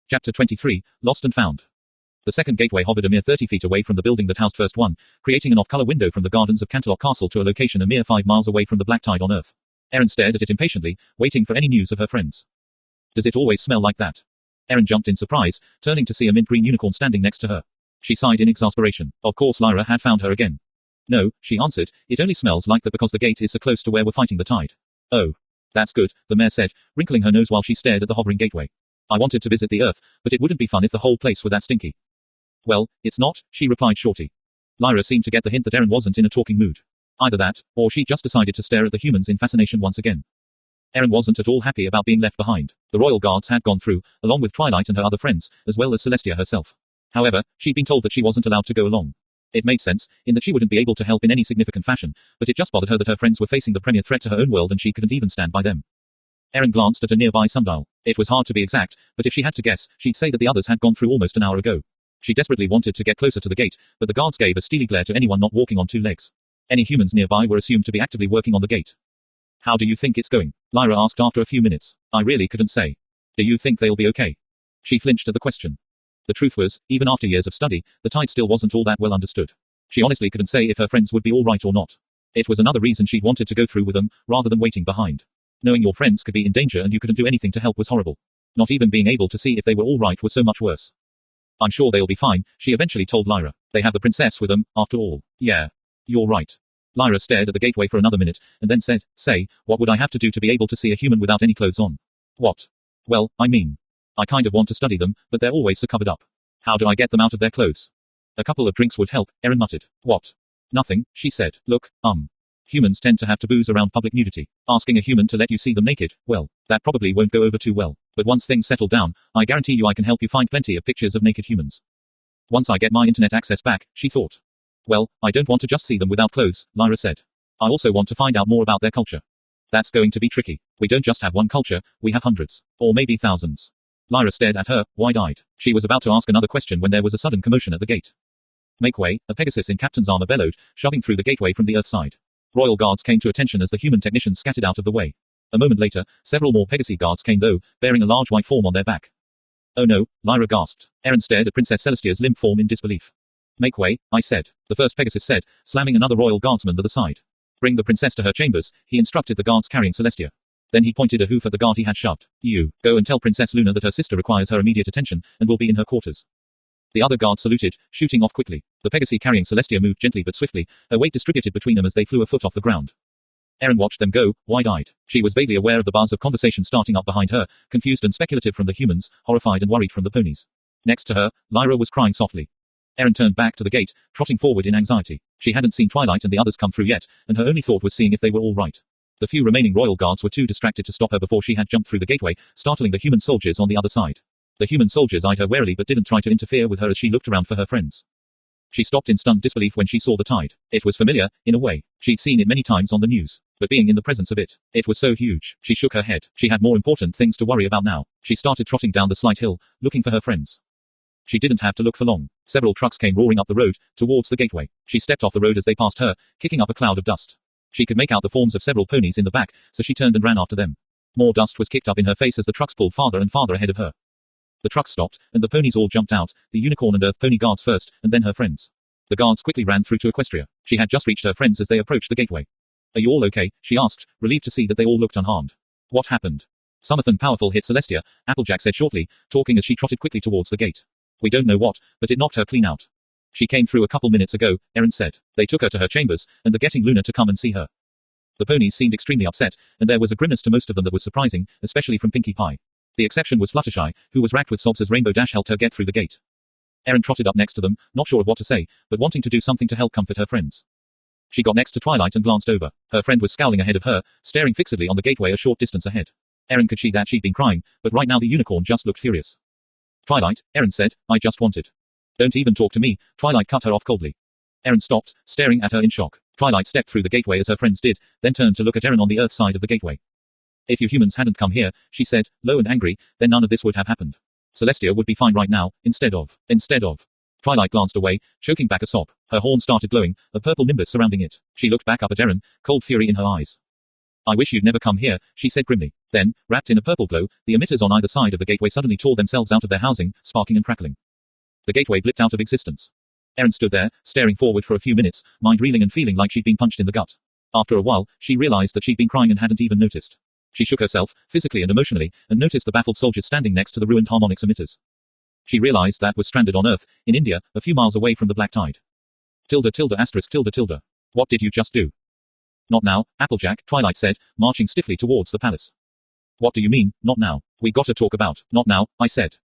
Chapter 23, Lost and Found. The second gateway hovered a mere 30 feet away from the building that housed first one, creating an off-color window from the gardens of Canterlock Castle to a location a mere 5 miles away from the black tide on Earth. Erin stared at it impatiently, waiting for any news of her friends. Does it always smell like that? Erin jumped in surprise, turning to see a mint green unicorn standing next to her. She sighed in exasperation. Of course Lyra had found her again. No, she answered, it only smells like that because the gate is so close to where we're fighting the tide. Oh. That's good, the mayor said, wrinkling her nose while she stared at the hovering gateway. I wanted to visit the Earth, but it wouldn't be fun if the whole place were that stinky. Well, it's not, she replied shortly. Lyra seemed to get the hint that Erin wasn't in a talking mood. Either that, or she just decided to stare at the humans in fascination once again. Erin wasn't at all happy about being left behind. The royal guards had gone through, along with Twilight and her other friends, as well as Celestia herself. However, she'd been told that she wasn't allowed to go along. It made sense, in that she wouldn't be able to help in any significant fashion, but it just bothered her that her friends were facing the premier threat to her own world and she couldn't even stand by them. Erin glanced at a nearby sundial. It was hard to be exact, but if she had to guess, she'd say that the others had gone through almost an hour ago. She desperately wanted to get closer to the gate, but the guards gave a steely glare to anyone not walking on 2 legs. Any humans nearby were assumed to be actively working on the gate. How do you think it's going? Lyra asked after a few minutes. I really couldn't say. Do you think they'll be okay? She flinched at the question. The truth was, even after years of study, the tide still wasn't all that well understood. She honestly couldn't say if her friends would be all right or not. It was another reason she'd wanted to go through with them, rather than waiting behind. Knowing your friends could be in danger and you couldn't do anything to help was horrible. Not even being able to see if they were all right was so much worse. I'm sure they'll be fine, she eventually told Lyra. They have the princess with them, after all. Yeah. You're right. Lyra stared at the gateway for another minute, and then said, say, what would I have to do to be able to see a human without any clothes on? What? Well, I mean. I kind of want to study them, but they're always so covered up. How do I get them out of their clothes? A couple of drinks would help, Erin muttered. What? Nothing, she said. Look, humans tend to have taboos around public nudity. Asking a human to let you see them naked, well, that probably won't go over too well. But once things settle down, I guarantee you I can help you find plenty of pictures of naked humans. Once I get my internet access back, she thought. Well, I don't want to just see them without clothes, Lyra said. I also want to find out more about their culture. That's going to be tricky. We don't just have one culture, we have hundreds. Or maybe thousands. Lyra stared at her, wide-eyed. She was about to ask another question when there was a sudden commotion at the gate. Make way, a Pegasus in captain's armor bellowed, shoving through the gateway from the Earth side. Royal guards came to attention as the human technicians scattered out of the way. A moment later, several more Pegasi guards came though, bearing a large white form on their back. Oh no, Lyra gasped. Erin stared at Princess Celestia's limp form in disbelief. Make way, I said. The first Pegasus said, slamming another royal guardsman to the side. Bring the princess to her chambers, he instructed the guards carrying Celestia. Then he pointed a hoof at the guard he had shoved. You, go and tell Princess Luna that her sister requires her immediate attention, and will be in her quarters. The other guard saluted, shooting off quickly. The Pegasi carrying Celestia moved gently but swiftly, her weight distributed between them as they flew a foot off the ground. Erin watched them go, wide-eyed. She was vaguely aware of the buzz of conversation starting up behind her, confused and speculative from the humans, horrified and worried from the ponies. Next to her, Lyra was crying softly. Erin turned back to the gate, trotting forward in anxiety. She hadn't seen Twilight and the others come through yet, and her only thought was seeing if they were all right. The few remaining royal guards were too distracted to stop her before she had jumped through the gateway, startling the human soldiers on the other side. The human soldiers eyed her warily but didn't try to interfere with her as she looked around for her friends. She stopped in stunned disbelief when she saw the tide. It was familiar, in a way. She'd seen it many times on the news. But being in the presence of it, it was so huge. She shook her head. She had more important things to worry about now. She started trotting down the slight hill, looking for her friends. She didn't have to look for long. Several trucks came roaring up the road, towards the gateway. She stepped off the road as they passed her, kicking up a cloud of dust. She could make out the forms of several ponies in the back, so she turned and ran after them. More dust was kicked up in her face as the trucks pulled farther and farther ahead of her. The trucks stopped, and the ponies all jumped out, the unicorn and earth pony guards first, and then her friends. The guards quickly ran through to Equestria. She had just reached her friends as they approached the gateway. Are you all okay? She asked, relieved to see that they all looked unharmed. What happened? Something powerful hit Celestia, Applejack said shortly, talking as she trotted quickly towards the gate. We don't know what, but it knocked her clean out. She came through a couple minutes ago, Erin said. They took her to her chambers, and they're getting Luna to come and see her. The ponies seemed extremely upset, and there was a grimness to most of them that was surprising, especially from Pinkie Pie. The exception was Fluttershy, who was racked with sobs as Rainbow Dash helped her get through the gate. Erin trotted up next to them, not sure of what to say, but wanting to do something to help comfort her friends. She got next to Twilight and glanced over. Her friend was scowling ahead of her, staring fixedly on the gateway a short distance ahead. Erin could see that she'd been crying, but right now the unicorn just looked furious. Twilight, Erin said, I just wanted. Don't even talk to me, Twilight cut her off coldly. Erin stopped, staring at her in shock. Twilight stepped through the gateway as her friends did, then turned to look at Erin on the earth side of the gateway. If you humans hadn't come here, she said, low and angry, then none of this would have happened. Celestia would be fine right now, instead of. Twilight glanced away, choking back a sob. Her horn started glowing, a purple nimbus surrounding it. She looked back up at Erin, cold fury in her eyes. I wish you'd never come here, she said grimly. Then, wrapped in a purple glow, the emitters on either side of the gateway suddenly tore themselves out of their housing, sparking and crackling. The gateway blipped out of existence. Erin stood there, staring forward for a few minutes, mind reeling and feeling like she'd been punched in the gut. After a while, she realized that she'd been crying and hadn't even noticed. She shook herself, physically and emotionally, and noticed the baffled soldiers standing next to the ruined harmonics emitters. She realized that was stranded on Earth, in India, a few miles away from the Black Tide. Tilde tilde asterisk tilde tilde. What did you just do? Not now, Applejack, Twilight said, marching stiffly towards the palace. What do you mean, not now? We gotta talk about, not now, I said.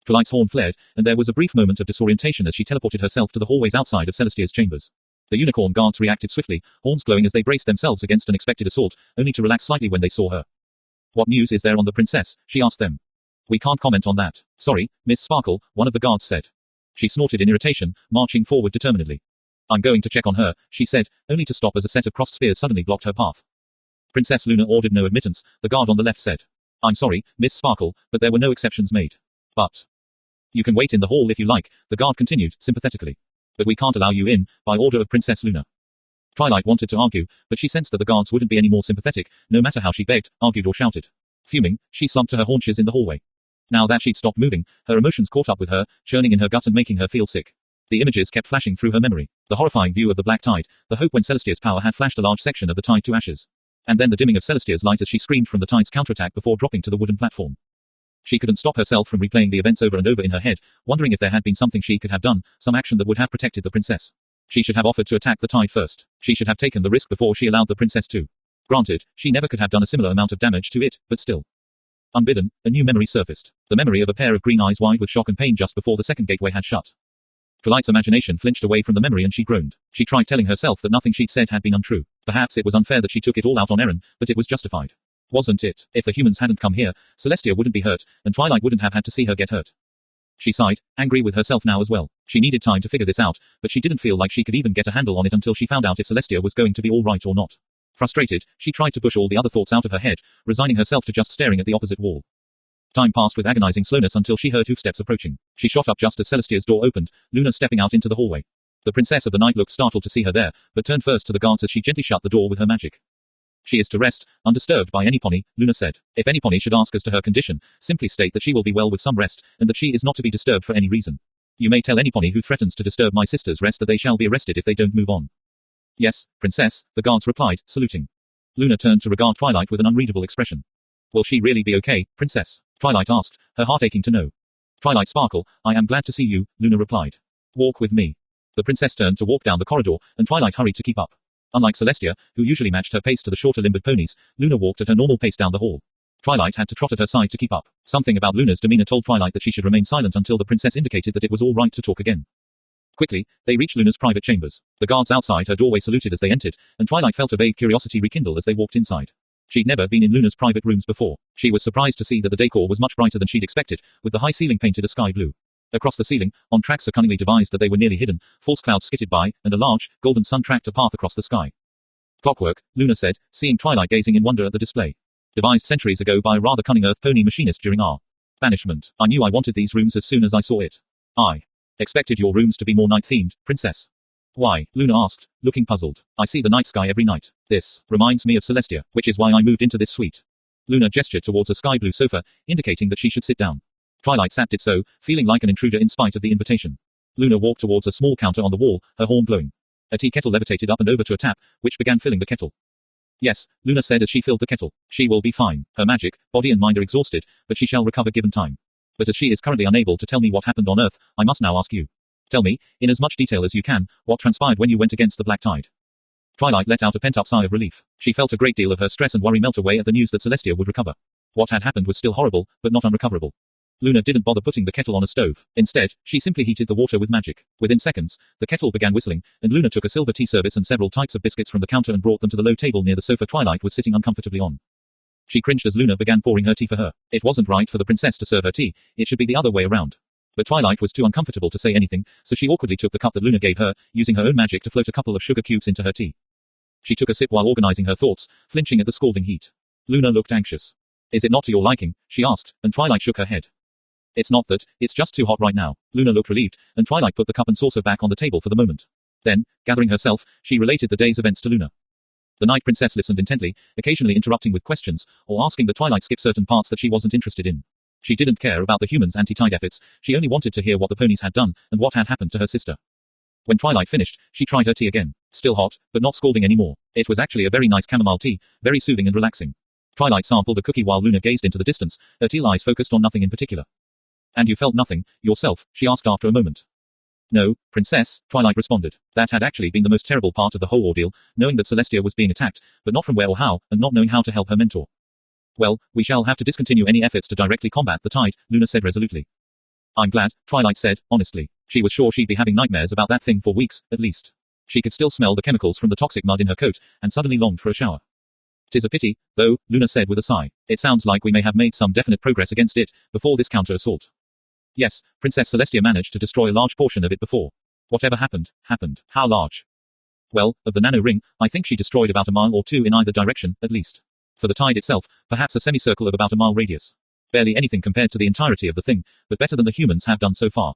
Twilight's horn flared, and there was a brief moment of disorientation as she teleported herself to the hallways outside of Celestia's chambers. The unicorn guards reacted swiftly, horns glowing as they braced themselves against an expected assault, only to relax slightly when they saw her. What news is there on the princess? She asked them. We can't comment on that. Sorry, Miss Sparkle, one of the guards said. She snorted in irritation, marching forward determinedly. I'm going to check on her, she said, only to stop as a set of crossed spears suddenly blocked her path. Princess Luna ordered no admittance, the guard on the left said. I'm sorry, Miss Sparkle, but there were no exceptions made. But you can wait in the hall if you like, the guard continued, sympathetically. But we can't allow you in, by order of Princess Luna. Twilight wanted to argue, but she sensed that the guards wouldn't be any more sympathetic, no matter how she begged, argued or shouted. Fuming, she slumped to her haunches in the hallway. Now that she'd stopped moving, her emotions caught up with her, churning in her gut and making her feel sick. The images kept flashing through her memory. The horrifying view of the Black Tide, the hope when Celestia's power had flashed a large section of the tide to ashes. And then the dimming of Celestia's light as she screamed from the tide's counterattack before dropping to the wooden platform. She couldn't stop herself from replaying the events over and over in her head, wondering if there had been something she could have done, some action that would have protected the princess. She should have offered to attack the tide first. She should have taken the risk before she allowed the princess to. Granted, she never could have done a similar amount of damage to it, but still. Unbidden, a new memory surfaced. The memory of a pair of green eyes wide with shock and pain just before the second gateway had shut. Twilight's imagination flinched away from the memory and she groaned. She tried telling herself that nothing she'd said had been untrue. Perhaps it was unfair that she took it all out on Erin, but it was justified. Wasn't it? If the humans hadn't come here, Celestia wouldn't be hurt, and Twilight wouldn't have had to see her get hurt. She sighed, angry with herself now as well. She needed time to figure this out, but she didn't feel like she could even get a handle on it until she found out if Celestia was going to be all right or not. Frustrated, she tried to push all the other thoughts out of her head, resigning herself to just staring at the opposite wall. Time passed with agonizing slowness until she heard hoofsteps approaching. She shot up just as Celestia's door opened, Luna stepping out into the hallway. The princess of the night looked startled to see her there, but turned first to the guards as she gently shut the door with her magic. She is to rest, undisturbed by any pony, Luna said. If any pony should ask as to her condition, simply state that she will be well with some rest, and that she is not to be disturbed for any reason. You may tell any pony who threatens to disturb my sister's rest that they shall be arrested if they don't move on. Yes, princess, the guards replied, saluting. Luna turned to regard Twilight with an unreadable expression. Will she really be okay, princess? Twilight asked, her heart aching to know. Twilight Sparkle, I am glad to see you, Luna replied. Walk with me. The princess turned to walk down the corridor, and Twilight hurried to keep up. Unlike Celestia, who usually matched her pace to the shorter limbered ponies, Luna walked at her normal pace down the hall. Twilight had to trot at her side to keep up. Something about Luna's demeanor told Twilight that she should remain silent until the princess indicated that it was all right to talk again. Quickly, they reached Luna's private chambers. The guards outside her doorway saluted as they entered, and Twilight felt a vague curiosity rekindle as they walked inside. She'd never been in Luna's private rooms before. She was surprised to see that the decor was much brighter than she'd expected, with the high ceiling painted a sky blue. Across the ceiling, on tracks so cunningly devised that they were nearly hidden, false clouds skittered by, and a large, golden sun tracked a path across the sky. Clockwork, Luna said, seeing Twilight gazing in wonder at the display. Devised centuries ago by a rather cunning Earth pony machinist during our banishment. I knew I wanted these rooms as soon as I saw it. I expected your rooms to be more night-themed, princess. Why? Luna asked, looking puzzled. I see the night sky every night. This reminds me of Celestia, which is why I moved into this suite. Luna gestured towards a sky blue sofa, indicating that she should sit down. Twilight sat did so, feeling like an intruder in spite of the invitation. Luna walked towards a small counter on the wall, her horn blowing. A tea kettle levitated up and over to a tap, which began filling the kettle. Yes, Luna said as she filled the kettle. She will be fine. Her magic, body and mind are exhausted, but she shall recover given time. But as she is currently unable to tell me what happened on Earth, I must now ask you. Tell me, in as much detail as you can, what transpired when you went against the Black Tide. Twilight let out a pent-up sigh of relief. She felt a great deal of her stress and worry melt away at the news that Celestia would recover. What had happened was still horrible, but not unrecoverable. Luna didn't bother putting the kettle on a stove. Instead, she simply heated the water with magic. Within seconds, the kettle began whistling, and Luna took a silver tea service and several types of biscuits from the counter and brought them to the low table near the sofa Twilight was sitting uncomfortably on. She cringed as Luna began pouring her tea for her. It wasn't right for the princess to serve her tea, it should be the other way around. But Twilight was too uncomfortable to say anything, so she awkwardly took the cup that Luna gave her, using her own magic to float a couple of sugar cubes into her tea. She took a sip while organizing her thoughts, flinching at the scalding heat. Luna looked anxious. Is it not to your liking? She asked, and Twilight shook her head. It's not that, it's just too hot right now. Luna looked relieved, and Twilight put the cup and saucer back on the table for the moment. Then, gathering herself, she related the day's events to Luna. The Night Princess listened intently, occasionally interrupting with questions, or asking the Twilight skip certain parts that she wasn't interested in. She didn't care about the humans' anti-tide efforts, she only wanted to hear what the ponies had done, and what had happened to her sister. When Twilight finished, she tried her tea again. Still hot, but not scalding anymore. It was actually a very nice chamomile tea, very soothing and relaxing. Twilight sampled a cookie while Luna gazed into the distance, her teal eyes focused on nothing in particular. And you felt nothing, yourself? She asked after a moment. No, Princess, Twilight responded. That had actually been the most terrible part of the whole ordeal, knowing that Celestia was being attacked, but not from where or how, and not knowing how to help her mentor. Well, we shall have to discontinue any efforts to directly combat the tide, Luna said resolutely. I'm glad, Twilight said, honestly. She was sure she'd be having nightmares about that thing for weeks, at least. She could still smell the chemicals from the toxic mud in her coat, and suddenly longed for a shower. "'Tis a pity, though," Luna said with a sigh. "It sounds like we may have made some definite progress against it, before this counter-assault." "Yes, Princess Celestia managed to destroy a large portion of it before. Whatever happened, happened. How large?" "Well, of the nano ring, I think she destroyed about a mile or two in either direction, at least. For the tide itself, perhaps a semicircle of about a mile radius. Barely anything compared to the entirety of the thing, but better than the humans have done so far."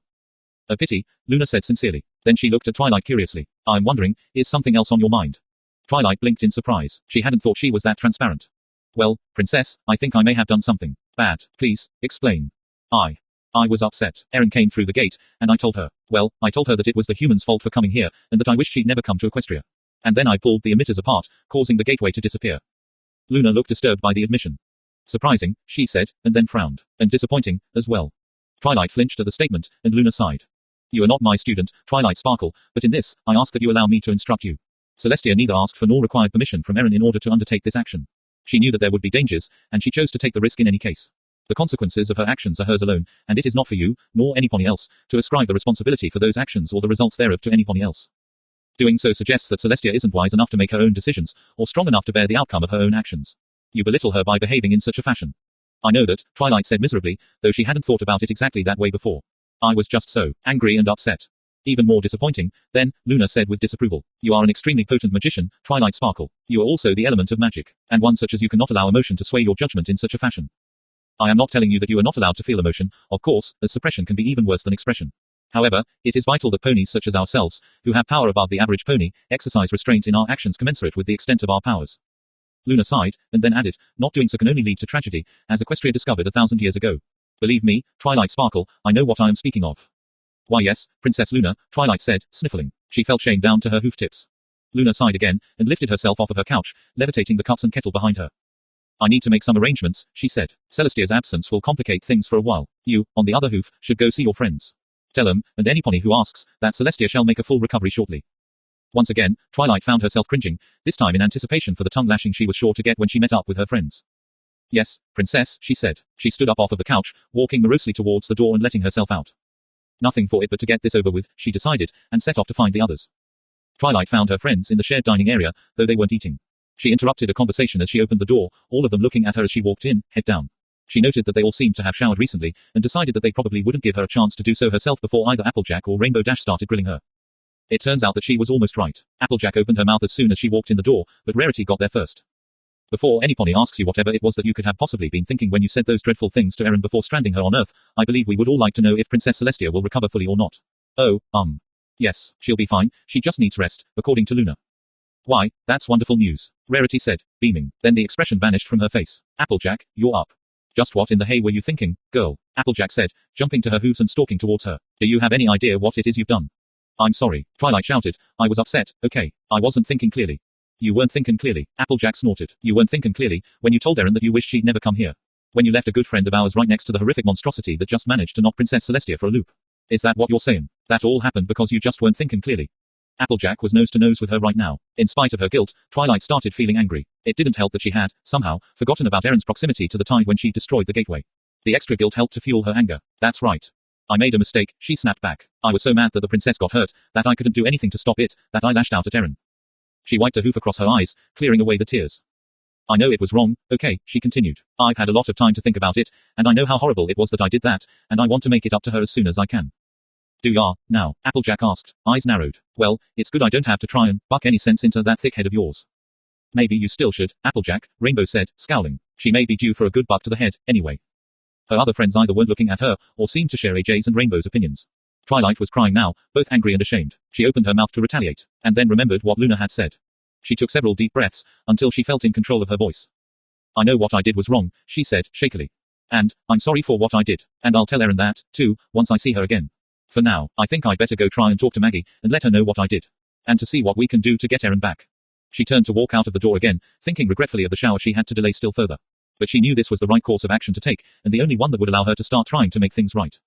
"A pity," Luna said sincerely. Then she looked at Twilight curiously. "I'm wondering, is something else on your mind?" Twilight blinked in surprise. She hadn't thought she was that transparent. "Well, Princess, I think I may have done something bad. Please, explain." I was upset. Erin came through the gate, and I told her. Well, I told her that it was the humans' fault for coming here, and that I wished she'd never come to Equestria. And then I pulled the emitters apart, causing the gateway to disappear." Luna looked disturbed by the admission. "Surprising," she said, and then frowned. "And disappointing, as well." Twilight flinched at the statement, and Luna sighed. "You are not my student, Twilight Sparkle, but in this, I ask that you allow me to instruct you." Celestia neither asked for nor required permission from Erin in order to undertake this action. She knew that there would be dangers, and she chose to take the risk in any case. The consequences of her actions are hers alone, and it is not for you, nor anybody else, to ascribe the responsibility for those actions or the results thereof to anybody else. Doing so suggests that Celestia isn't wise enough to make her own decisions, or strong enough to bear the outcome of her own actions. You belittle her by behaving in such a fashion. "I know that," Twilight said miserably, though she hadn't thought about it exactly that way before. "I was just so angry and upset." "Even more disappointing, then," Luna said with disapproval. "You are an extremely potent magician, Twilight Sparkle. You are also the element of magic, and one such as you cannot allow emotion to sway your judgment in such a fashion. I am not telling you that you are not allowed to feel emotion, of course, as suppression can be even worse than expression. However, it is vital that ponies such as ourselves, who have power above the average pony, exercise restraint in our actions commensurate with the extent of our powers." Luna sighed, and then added, "Not doing so can only lead to tragedy, as Equestria discovered 1,000 years ago. Believe me, Twilight Sparkle, I know what I am speaking of." "Why yes, Princess Luna," Twilight said, sniffling. She felt shame down to her hoof tips. Luna sighed again, and lifted herself off of her couch, levitating the cups and kettle behind her. "I need to make some arrangements," she said. "Celestia's absence will complicate things for a while. You, on the other hoof, should go see your friends. Tell them, and any pony who asks, that Celestia shall make a full recovery shortly." Once again, Twilight found herself cringing, this time in anticipation for the tongue lashing she was sure to get when she met up with her friends. "Yes, Princess," she said. She stood up off of the couch, walking morosely towards the door and letting herself out. Nothing for it but to get this over with, she decided, and set off to find the others. Twilight found her friends in the shared dining area, though they weren't eating. She interrupted a conversation as she opened the door, all of them looking at her as she walked in, head down. She noted that they all seemed to have showered recently, and decided that they probably wouldn't give her a chance to do so herself before either Applejack or Rainbow Dash started grilling her. It turns out that she was almost right. Applejack opened her mouth as soon as she walked in the door, but Rarity got there first. "Before any pony asks you whatever it was that you could have possibly been thinking when you said those dreadful things to Erin before stranding her on Earth, I believe we would all like to know if Princess Celestia will recover fully or not." "Oh, yes, she'll be fine, she just needs rest, according to Luna." "Why, that's wonderful news," Rarity said, beaming. Then the expression vanished from her face. "Applejack, you're up." "Just what in the hay were you thinking, girl?" Applejack said, jumping to her hooves and stalking towards her. "Do you have any idea what it is you've done?" "I'm sorry," Twilight shouted. "I was upset, okay? I wasn't thinking clearly." "You weren't thinking clearly," Applejack snorted. "You weren't thinking clearly, when you told Erin that you wished she'd never come here. When you left a good friend of ours right next to the horrific monstrosity that just managed to knock Princess Celestia for a loop. Is that what you're saying? That all happened because you just weren't thinking clearly?" Applejack was nose to nose with her right now. In spite of her guilt, Twilight started feeling angry. It didn't help that she had, somehow, forgotten about Erin's proximity to the tide when she destroyed the gateway. The extra guilt helped to fuel her anger. "That's right. I made a mistake," she snapped back. "I was so mad that the princess got hurt, that I couldn't do anything to stop it, that I lashed out at Erin." She wiped a hoof across her eyes, clearing away the tears. "I know it was wrong, okay," she continued. "I've had a lot of time to think about it, and I know how horrible it was that I did that, and I want to make it up to her as soon as I can." "Do ya, now?" Applejack asked, eyes narrowed. "Well, it's good I don't have to try and buck any sense into that thick head of yours." "Maybe you still should, Applejack," Rainbow said, scowling. She may be due for a good buck to the head, anyway. Her other friends either weren't looking at her, or seemed to share AJ's and Rainbow's opinions. Twilight was crying now, both angry and ashamed. She opened her mouth to retaliate, and then remembered what Luna had said. She took several deep breaths, until she felt in control of her voice. I know what I did was wrong, she said, shakily. And, I'm sorry for what I did. And I'll tell Erin that, too, once I see her again. For now, I think I'd better go try and talk to Maggie, and let her know what I did. And to see what we can do to get Erin back. She turned to walk out of the door again, thinking regretfully of the shower she had to delay still further. But she knew this was the right course of action to take, and the only one that would allow her to start trying to make things right.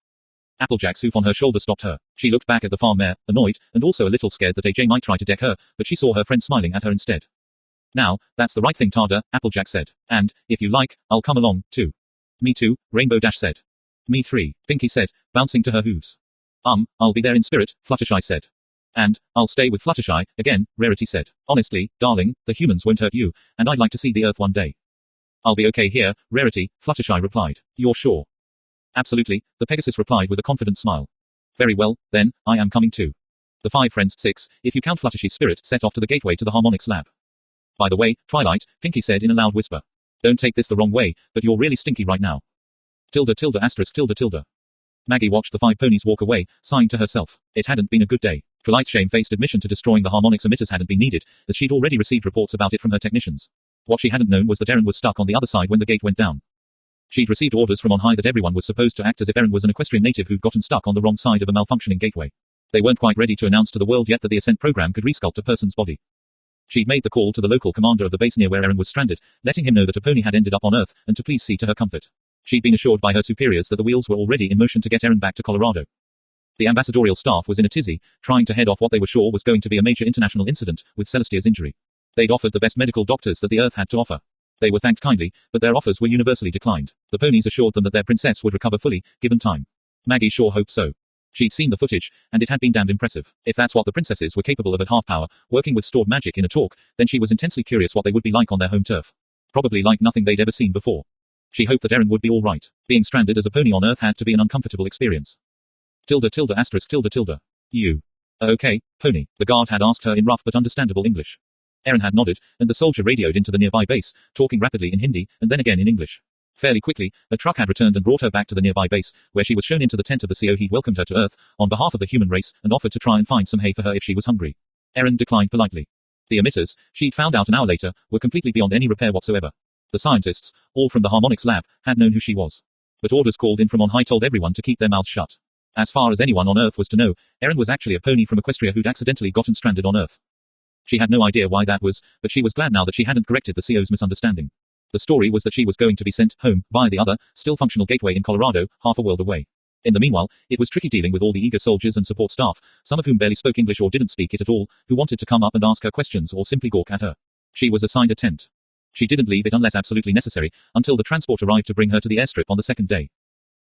Applejack's hoof on her shoulder stopped her. She looked back at the farm mare, annoyed, and also a little scared that AJ might try to deck her, but she saw her friend smiling at her instead. Now, that's the right thing, Tada, Applejack said. And, if you like, I'll come along, too. Me too, Rainbow Dash said. Me three, Pinky said, bouncing to her hooves. I'll be there in spirit, Fluttershy said. And, I'll stay with Fluttershy, again, Rarity said. Honestly, darling, the humans won't hurt you, and I'd like to see the Earth one day. I'll be okay here, Rarity, Fluttershy replied. You're sure? Absolutely, the Pegasus replied with a confident smile. Very well, then, I am coming too. The five friends, 6, if you count Fluttershy's spirit, set off to the gateway to the harmonics lab. By the way, Twilight, Pinky said in a loud whisper. Don't take this the wrong way, but you're really stinky right now. Tilde tilde asterisk tilde tilde. Maggie watched the 5 ponies walk away, sighing to herself. It hadn't been a good day. Twilight's shame-faced admission to destroying the harmonics emitters hadn't been needed, as she'd already received reports about it from her technicians. What she hadn't known was that Erin was stuck on the other side when the gate went down. She'd received orders from on high that everyone was supposed to act as if Erin was an equestrian native who'd gotten stuck on the wrong side of a malfunctioning gateway. They weren't quite ready to announce to the world yet that the Ascent program could resculpt a person's body. She'd made the call to the local commander of the base near where Erin was stranded, letting him know that a pony had ended up on Earth, and to please see to her comfort. She'd been assured by her superiors that the wheels were already in motion to get Erin back to Colorado. The ambassadorial staff was in a tizzy, trying to head off what they were sure was going to be a major international incident, with Celestia's injury. They'd offered the best medical doctors that the Earth had to offer. They were thanked kindly, but their offers were universally declined. The ponies assured them that their princess would recover fully, given time. Maggie sure hoped so. She'd seen the footage, and it had been damned impressive. If that's what the princesses were capable of at half power, working with stored magic in a talk, then she was intensely curious what they would be like on their home turf. Probably like nothing they'd ever seen before. She hoped that Erin would be all right. Being stranded as a pony on Earth had to be an uncomfortable experience. Tilde tilde asterisk tilde tilde. You. Okay, pony, the guard had asked her in rough but understandable English. Erin had nodded, and the soldier radioed into the nearby base, talking rapidly in Hindi, and then again in English. Fairly quickly, a truck had returned and brought her back to the nearby base, where she was shown into the tent of the CO he'd welcomed her to Earth, on behalf of the human race, and offered to try and find some hay for her if she was hungry. Erin declined politely. The emitters, she'd found out an hour later, were completely beyond any repair whatsoever. The scientists, all from the harmonics lab, had known who she was. But orders called in from on high told everyone to keep their mouths shut. As far as anyone on Earth was to know, Erin was actually a pony from Equestria who'd accidentally gotten stranded on Earth. She had no idea why that was, but she was glad now that she hadn't corrected the CO's misunderstanding. The story was that she was going to be sent home via the other, still functional gateway in Colorado, half a world away. In the meanwhile, it was tricky dealing with all the eager soldiers and support staff, some of whom barely spoke English or didn't speak it at all, who wanted to come up and ask her questions or simply gawk at her. She was assigned a tent. She didn't leave it unless absolutely necessary, until the transport arrived to bring her to the airstrip on the second day.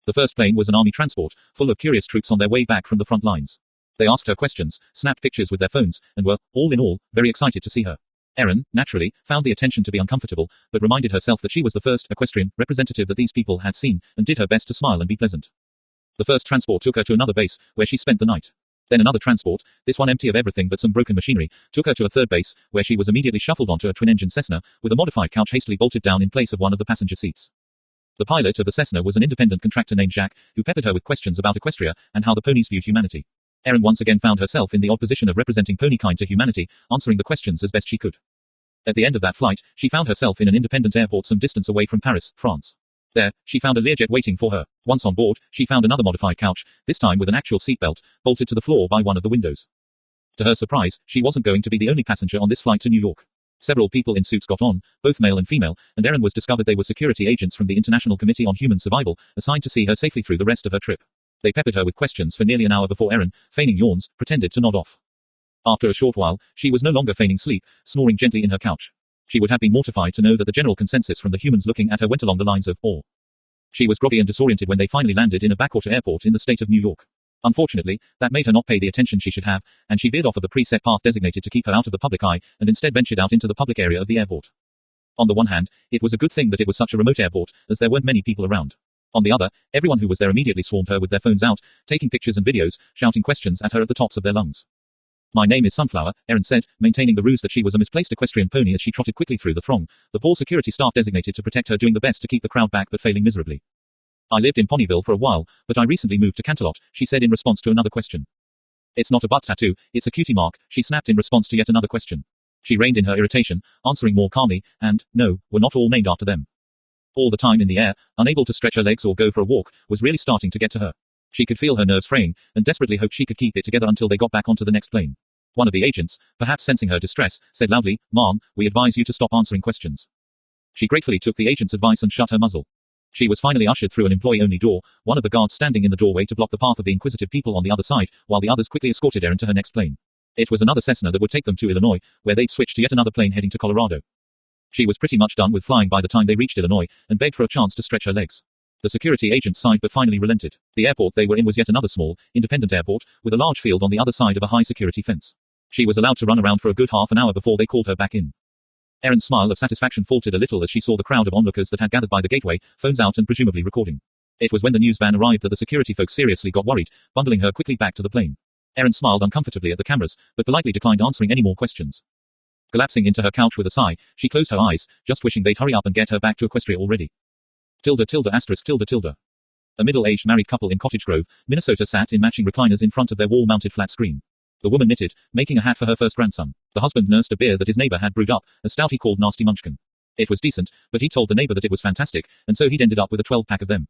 The first plane was an army transport, full of curious troops on their way back from the front lines. They asked her questions, snapped pictures with their phones, and were, all in all, very excited to see her. Erin, naturally, found the attention to be uncomfortable, but reminded herself that she was the first equestrian representative that these people had seen, and did her best to smile and be pleasant. The first transport took her to another base, where she spent the night. Then another transport, this one empty of everything but some broken machinery, took her to a third base, where she was immediately shuffled onto a twin-engine Cessna, with a modified couch hastily bolted down in place of one of the passenger seats. The pilot of the Cessna was an independent contractor named Jacques, who peppered her with questions about Equestria, and how the ponies viewed humanity. Erin once again found herself in the odd position of representing ponykind to humanity, answering the questions as best she could. At the end of that flight, she found herself in an independent airport some distance away from Paris, France. There, she found a Learjet waiting for her. Once on board, she found another modified couch, this time with an actual seatbelt, bolted to the floor by one of the windows. To her surprise, she wasn't going to be the only passenger on this flight to New York. Several people in suits got on, both male and female, and Erin was discovered they were security agents from the International Committee on Human Survival, assigned to see her safely through the rest of her trip. They peppered her with questions for nearly an hour before Erin, feigning yawns, pretended to nod off. After a short while, she was no longer feigning sleep, snoring gently in her couch. She would have been mortified to know that the general consensus from the humans looking at her went along the lines of awe. She was groggy and disoriented when they finally landed in a backwater airport in the state of New York. Unfortunately, that made her not pay the attention she should have, and she veered off of the preset path designated to keep her out of the public eye, and instead ventured out into the public area of the airport. On the one hand, it was a good thing that it was such a remote airport, as there weren't many people around. On the other, everyone who was there immediately swarmed her with their phones out, taking pictures and videos, shouting questions at her at the tops of their lungs. My name is Sunflower, Erin said, maintaining the ruse that she was a misplaced equestrian pony as she trotted quickly through the throng, the poor security staff designated to protect her doing the best to keep the crowd back but failing miserably. I lived in Ponyville for a while, but I recently moved to Canterlot, she said in response to another question. It's not a butt tattoo, it's a cutie mark, she snapped in response to yet another question. She reined in her irritation, answering more calmly, and, no, were not all named after them. All the time in the air, unable to stretch her legs or go for a walk, was really starting to get to her. She could feel her nerves fraying, and desperately hoped she could keep it together until they got back onto the next plane. One of the agents, perhaps sensing her distress, said loudly, "Ma'am, we advise you to stop answering questions." She gratefully took the agent's advice and shut her muzzle. She was finally ushered through an employee-only door, one of the guards standing in the doorway to block the path of the inquisitive people on the other side, while the others quickly escorted Erin to her next plane. It was another Cessna that would take them to Illinois, where they'd switch to yet another plane heading to Colorado. She was pretty much done with flying by the time they reached Illinois, and begged for a chance to stretch her legs. The security agent sighed but finally relented. The airport they were in was yet another small, independent airport, with a large field on the other side of a high-security fence. She was allowed to run around for a good half an hour before they called her back in. Erin's smile of satisfaction faltered a little as she saw the crowd of onlookers that had gathered by the gateway, phones out and presumably recording. It was when the news van arrived that the security folks seriously got worried, bundling her quickly back to the plane. Erin smiled uncomfortably at the cameras, but politely declined answering any more questions. Collapsing into her couch with a sigh, she closed her eyes, just wishing they'd hurry up and get her back to Equestria already. A middle-aged married couple in Cottage Grove, Minnesota sat in matching recliners in front of their wall-mounted flat screen. The woman knitted, making a hat for her first grandson. The husband nursed a beer that his neighbor had brewed up, a stout he called Nasty Munchkin. It was decent, but he told the neighbor that it was fantastic, and so he'd ended up with a 12-pack of them.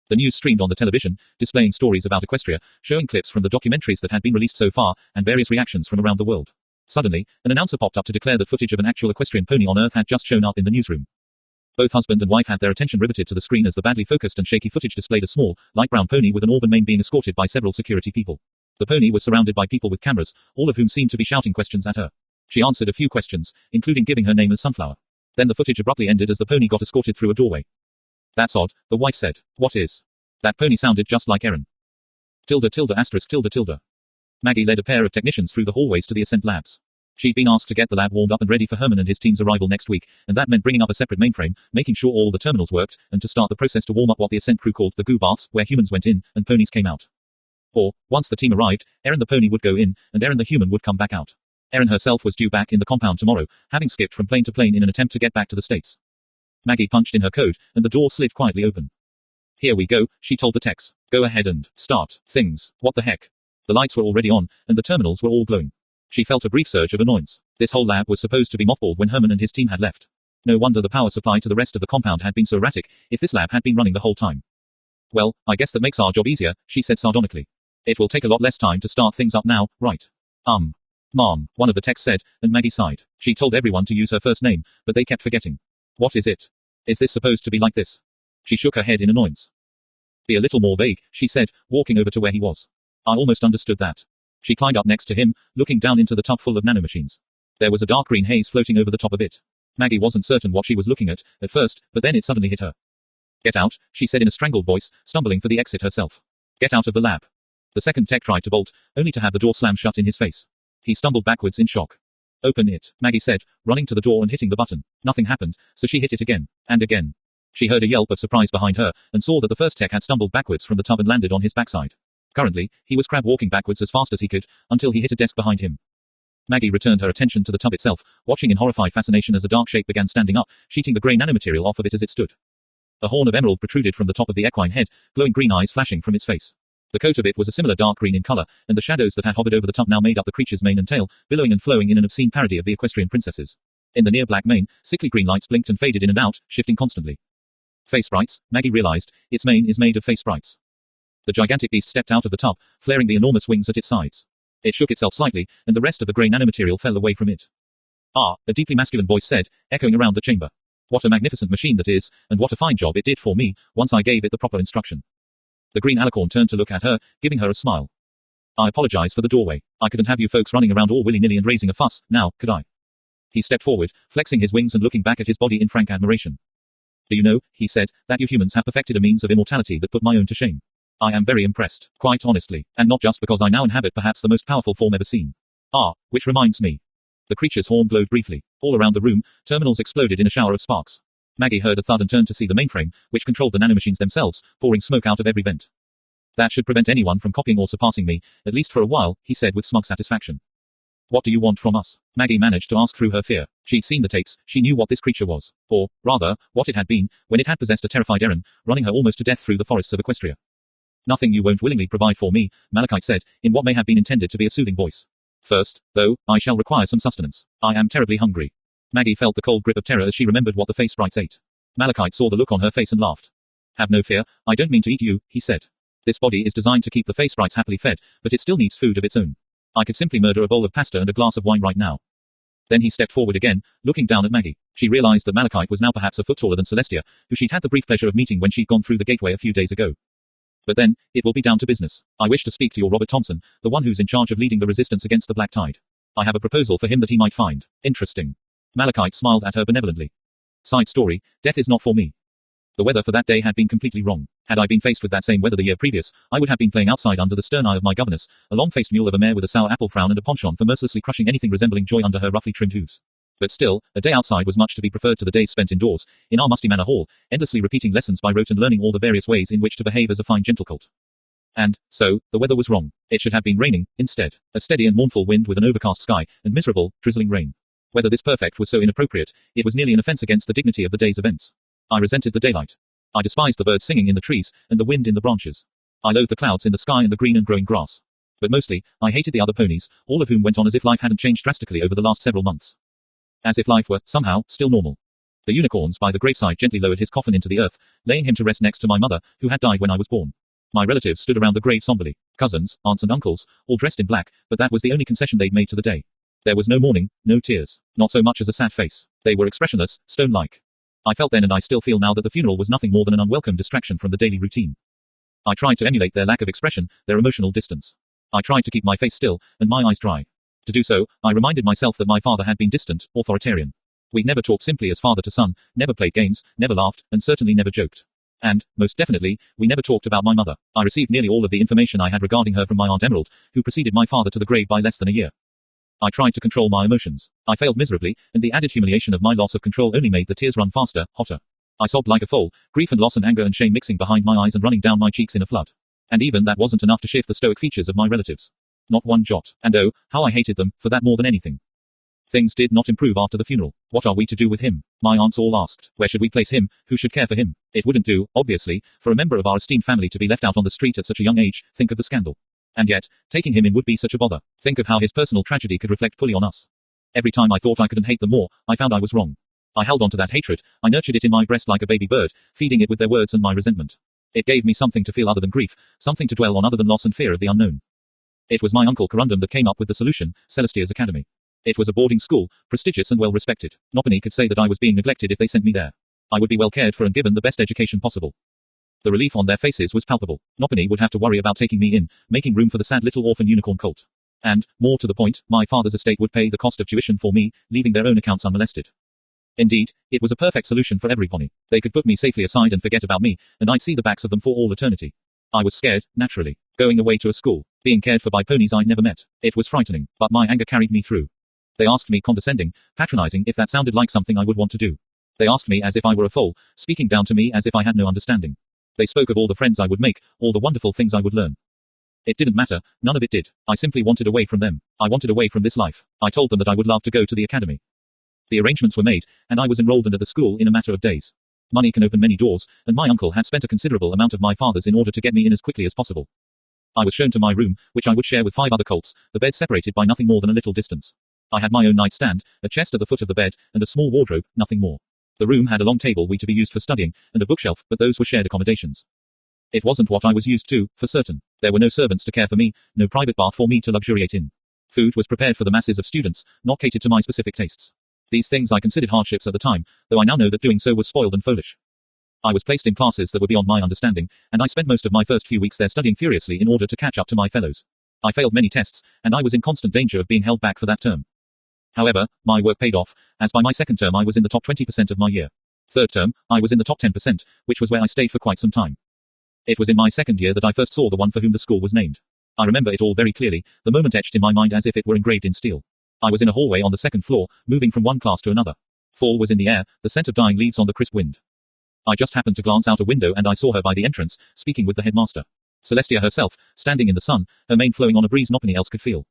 The news streamed on the television, displaying stories about Equestria, showing clips from the documentaries that had been released so far, and various reactions from around the world. Suddenly, an announcer popped up to declare that footage of an actual equestrian pony on Earth had just shown up in the newsroom. Both husband and wife had their attention riveted to the screen as the badly focused and shaky footage displayed a small, light brown pony with an auburn mane being escorted by several security people. The pony was surrounded by people with cameras, all of whom seemed to be shouting questions at her. She answered a few questions, including giving her name as Sunflower. Then the footage abruptly ended as the pony got escorted through a doorway. "That's odd," the wife said. "What is?" That pony sounded just like Erin. Maggie led a pair of technicians through the hallways to the Ascent labs. She'd been asked to get the lab warmed up and ready for Herman and his team's arrival next week, and that meant bringing up a separate mainframe, making sure all the terminals worked, and to start the process to warm up what the Ascent crew called the goo baths, where humans went in, and ponies came out. Or, once the team arrived, Erin the pony would go in, and Erin the human would come back out. Erin herself was due back in the compound tomorrow, having skipped from plane to plane in an attempt to get back to the States. Maggie punched in her code, and the door slid quietly open. "Here we go," she told the techs. "Go ahead and start things." What the heck? The lights were already on, and the terminals were all glowing. She felt a brief surge of annoyance. This whole lab was supposed to be mothballed when Herman and his team had left. No wonder the power supply to the rest of the compound had been so erratic, if this lab had been running the whole time. "Well, I guess that makes our job easier," she said sardonically. "It will take a lot less time to start things up now, right?" Mom, one of the techs said, and Maggie sighed. She told everyone to use her first name, but they kept forgetting. "What is it? Is this supposed to be like this?" She shook her head in annoyance. "Be a little more vague," she said, walking over to where he was. "I almost understood that." She climbed up next to him, looking down into the tub full of nanomachines. There was a dark green haze floating over the top of it. Maggie wasn't certain what she was looking at first, but then it suddenly hit her. "Get out," she said in a strangled voice, stumbling for the exit herself. "Get out of the lab." The second tech tried to bolt, only to have the door slam shut in his face. He stumbled backwards in shock. "Open it," Maggie said, running to the door and hitting the button. Nothing happened, so she hit it again, and again. She heard a yelp of surprise behind her, and saw that the first tech had stumbled backwards from the tub and landed on his backside. Currently, he was crab walking backwards as fast as he could, until he hit a desk behind him. Maggie returned her attention to the tub itself, watching in horrified fascination as a dark shape began standing up, sheeting the grey nanomaterial off of it as it stood. A horn of emerald protruded from the top of the equine head, glowing green eyes flashing from its face. The coat of it was a similar dark green in color, and the shadows that had hovered over the tub now made up the creature's mane and tail, billowing and flowing in an obscene parody of the equestrian princesses. In the near black mane, sickly green lights blinked and faded in and out, shifting constantly. Face sprites, Maggie realized, its mane is made of face sprites. The gigantic beast stepped out of the tub, flaring the enormous wings at its sides. It shook itself slightly, and the rest of the grey nanomaterial fell away from it. "Ah," a deeply masculine voice said, echoing around the chamber. "What a magnificent machine that is, and what a fine job it did for me, once I gave it the proper instruction." The green alicorn turned to look at her, giving her a smile. "I apologize for the doorway. I couldn't have you folks running around all willy-nilly and raising a fuss, now, could I?" He stepped forward, flexing his wings and looking back at his body in frank admiration. "Do you know," he said, "that you humans have perfected a means of immortality that put my own to shame. I am very impressed, quite honestly, and not just because I now inhabit perhaps the most powerful form ever seen. Ah, which reminds me." The creature's horn glowed briefly. All around the room, terminals exploded in a shower of sparks. Maggie heard a thud and turned to see the mainframe, which controlled the nanomachines themselves, pouring smoke out of every vent. "That should prevent anyone from copying or surpassing me, at least for a while," he said with smug satisfaction. "What do you want from us?" Maggie managed to ask through her fear. She'd seen the tapes, she knew what this creature was. Or, rather, what it had been, when it had possessed a terrified Erin, running her almost to death through the forests of Equestria. "Nothing you won't willingly provide for me," Malachite said, in what may have been intended to be a soothing voice. First, though, I shall require some sustenance. I am terribly hungry. Maggie felt the cold grip of terror as she remembered what the face sprites ate. Malachite saw the look on her face and laughed. Have no fear, I don't mean to eat you, he said. This body is designed to keep the face sprites happily fed, but it still needs food of its own. I could simply murder a bowl of pasta and a glass of wine right now. Then he stepped forward again, looking down at Maggie. She realized that Malachite was now perhaps a foot taller than Celestia, who she'd had the brief pleasure of meeting when she'd gone through the gateway a few days ago. But then, it will be down to business. I wish to speak to your Robert Thompson, the one who's in charge of leading the resistance against the Black Tide. I have a proposal for him that he might find interesting. Malachite smiled at her benevolently. Side story, death is not for me. The weather for that day had been completely wrong. Had I been faced with that same weather the year previous, I would have been playing outside under the stern eye of my governess, a long-faced mule of a mare with a sour apple frown and a penchant for mercilessly crushing anything resembling joy under her roughly trimmed hooves. But still, a day outside was much to be preferred to the days spent indoors, in our musty manor hall, endlessly repeating lessons by rote and learning all the various ways in which to behave as a fine gentlecolt. And, so, the weather was wrong. It should have been raining, instead. A steady and mournful wind with an overcast sky, and miserable, drizzling rain. Whether this perfect was so inappropriate, it was nearly an offense against the dignity of the day's events. I resented the daylight. I despised the birds singing in the trees, and the wind in the branches. I loathed the clouds in the sky and the green and growing grass. But mostly, I hated the other ponies, all of whom went on as if life hadn't changed drastically over the last several months. As if life were, somehow, still normal. The unicorns by the graveside gently lowered his coffin into the earth, laying him to rest next to my mother, who had died when I was born. My relatives stood around the grave somberly. Cousins, aunts and uncles, all dressed in black, but that was the only concession they'd made to the day. There was no mourning, no tears, not so much as a sad face. They were expressionless, stone-like. I felt then and I still feel now that the funeral was nothing more than an unwelcome distraction from the daily routine. I tried to emulate their lack of expression, their emotional distance. I tried to keep my face still, and my eyes dry. To do so, I reminded myself that my father had been distant, authoritarian. We'd never talked simply as father to son, never played games, never laughed, and certainly never joked. And, most definitely, we never talked about my mother. I received nearly all of the information I had regarding her from my Aunt Emerald, who preceded my father to the grave by less than a year. I tried to control my emotions. I failed miserably, and the added humiliation of my loss of control only made the tears run faster, hotter. I sobbed like a foal, grief and loss and anger and shame mixing behind my eyes and running down my cheeks in a flood. And even that wasn't enough to shift the stoic features of my relatives. Not one jot. And oh, how I hated them, for that more than anything. Things did not improve after the funeral. What are we to do with him? My aunts all asked. Where should we place him? Who should care for him? It wouldn't do, obviously, for a member of our esteemed family to be left out on the street at such a young age. Think of the scandal. And yet, taking him in would be such a bother. Think of how his personal tragedy could reflect fully on us. Every time I thought I couldn't hate them more, I found I was wrong. I held on to that hatred, I nurtured it in my breast like a baby bird, feeding it with their words and my resentment. It gave me something to feel other than grief, something to dwell on other than loss and fear of the unknown. It was my uncle Corundum that came up with the solution, Celestia's Academy. It was a boarding school, prestigious and well respected. Nopany could say that I was being neglected if they sent me there. I would be well cared for and given the best education possible. The relief on their faces was palpable. Nopany would have to worry about taking me in, making room for the sad little orphan unicorn colt. And, more to the point, my father's estate would pay the cost of tuition for me, leaving their own accounts unmolested. Indeed, it was a perfect solution for every pony. They could put me safely aside and forget about me, and I'd see the backs of them for all eternity. I was scared, naturally. Going away to a school, being cared for by ponies I'd never met. It was frightening, but my anger carried me through. They asked me condescending, patronizing if that sounded like something I would want to do. They asked me as if I were a foal, speaking down to me as if I had no understanding. They spoke of all the friends I would make, all the wonderful things I would learn. It didn't matter, none of it did. I simply wanted away from them. I wanted away from this life. I told them that I would love to go to the academy. The arrangements were made, and I was enrolled at the school in a matter of days. Money can open many doors, and my uncle had spent a considerable amount of my father's in order to get me in as quickly as possible. I was shown to my room, which I would share with 5 other colts, the bed separated by nothing more than a little distance. I had my own nightstand, a chest at the foot of the bed, and a small wardrobe, nothing more. The room had a long table to be used for studying, and a bookshelf, but those were shared accommodations. It wasn't what I was used to, for certain. There were no servants to care for me, no private bath for me to luxuriate in. Food was prepared for the masses of students, not catered to my specific tastes. These things I considered hardships at the time, though I now know that doing so was spoiled and foolish. I was placed in classes that were beyond my understanding, and I spent most of my first few weeks there studying furiously in order to catch up to my fellows. I failed many tests, and I was in constant danger of being held back for that term. However, my work paid off, as by my second term I was in the top 20% of my year. Third term, I was in the top 10%, which was where I stayed for quite some time. It was in my second year that I first saw the one for whom the school was named. I remember it all very clearly, the moment etched in my mind as if it were engraved in steel. I was in a hallway on the second floor, moving from one class to another. Fall was in the air, the scent of dying leaves on the crisp wind. I just happened to glance out a window and I saw her by the entrance, speaking with the headmaster. Celestia herself, standing in the sun, her mane flowing on a breeze nobody else could feel.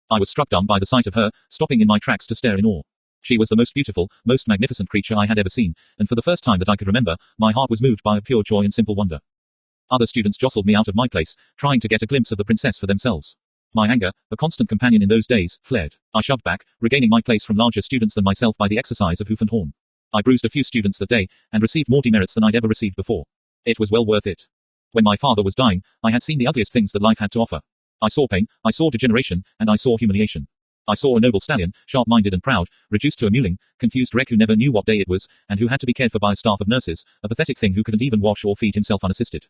I was struck dumb by the sight of her, stopping in my tracks to stare in awe. She was the most beautiful, most magnificent creature I had ever seen, and for the first time that I could remember, my heart was moved by a pure joy and simple wonder. Other students jostled me out of my place, trying to get a glimpse of the princess for themselves. My anger, a constant companion in those days, flared. I shoved back, regaining my place from larger students than myself by the exercise of hoof and horn. I bruised a few students that day, and received more demerits than I'd ever received before. It was well worth it. When my father was dying, I had seen the ugliest things that life had to offer. I saw pain, I saw degeneration, and I saw humiliation. I saw a noble stallion, sharp-minded and proud, reduced to a mewling, confused wreck who never knew what day it was, and who had to be cared for by a staff of nurses, a pathetic thing who couldn't even wash or feed himself unassisted.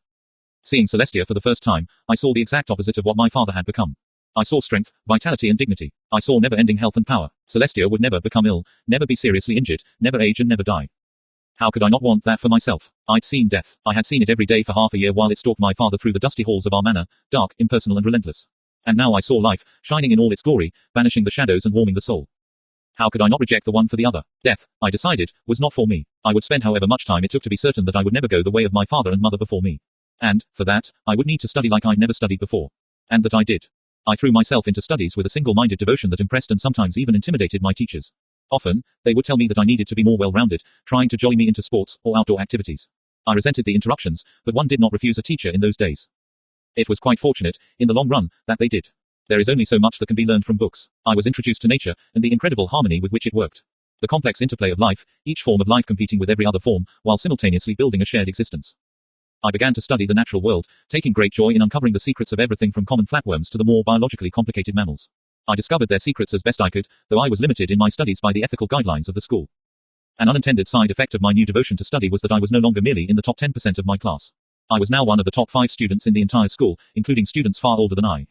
Seeing Celestia for the first time, I saw the exact opposite of what my father had become. I saw strength, vitality and dignity. I saw never-ending health and power. Celestia would never become ill, never be seriously injured, never age and never die. How could I not want that for myself? I'd seen death. I had seen it every day for half a year while it stalked my father through the dusty halls of our manor, dark, impersonal and relentless. And now I saw life, shining in all its glory, banishing the shadows and warming the soul. How could I not reject the one for the other? Death, I decided, was not for me. I would spend however much time it took to be certain that I would never go the way of my father and mother before me. And, for that, I would need to study like I'd never studied before. And that I did. I threw myself into studies with a single-minded devotion that impressed and sometimes even intimidated my teachers. Often, they would tell me that I needed to be more well-rounded, trying to jolly me into sports or outdoor activities. I resented the interruptions, but one did not refuse a teacher in those days. It was quite fortunate, in the long run, that they did. There is only so much that can be learned from books. I was introduced to nature, and the incredible harmony with which it worked. The complex interplay of life, each form of life competing with every other form, while simultaneously building a shared existence. I began to study the natural world, taking great joy in uncovering the secrets of everything from common flatworms to the more biologically complicated mammals. I discovered their secrets as best I could, though I was limited in my studies by the ethical guidelines of the school. An unintended side effect of my new devotion to study was that I was no longer merely in the top 10% of my class. I was now one of the top 5 students in the entire school, including students far older than I.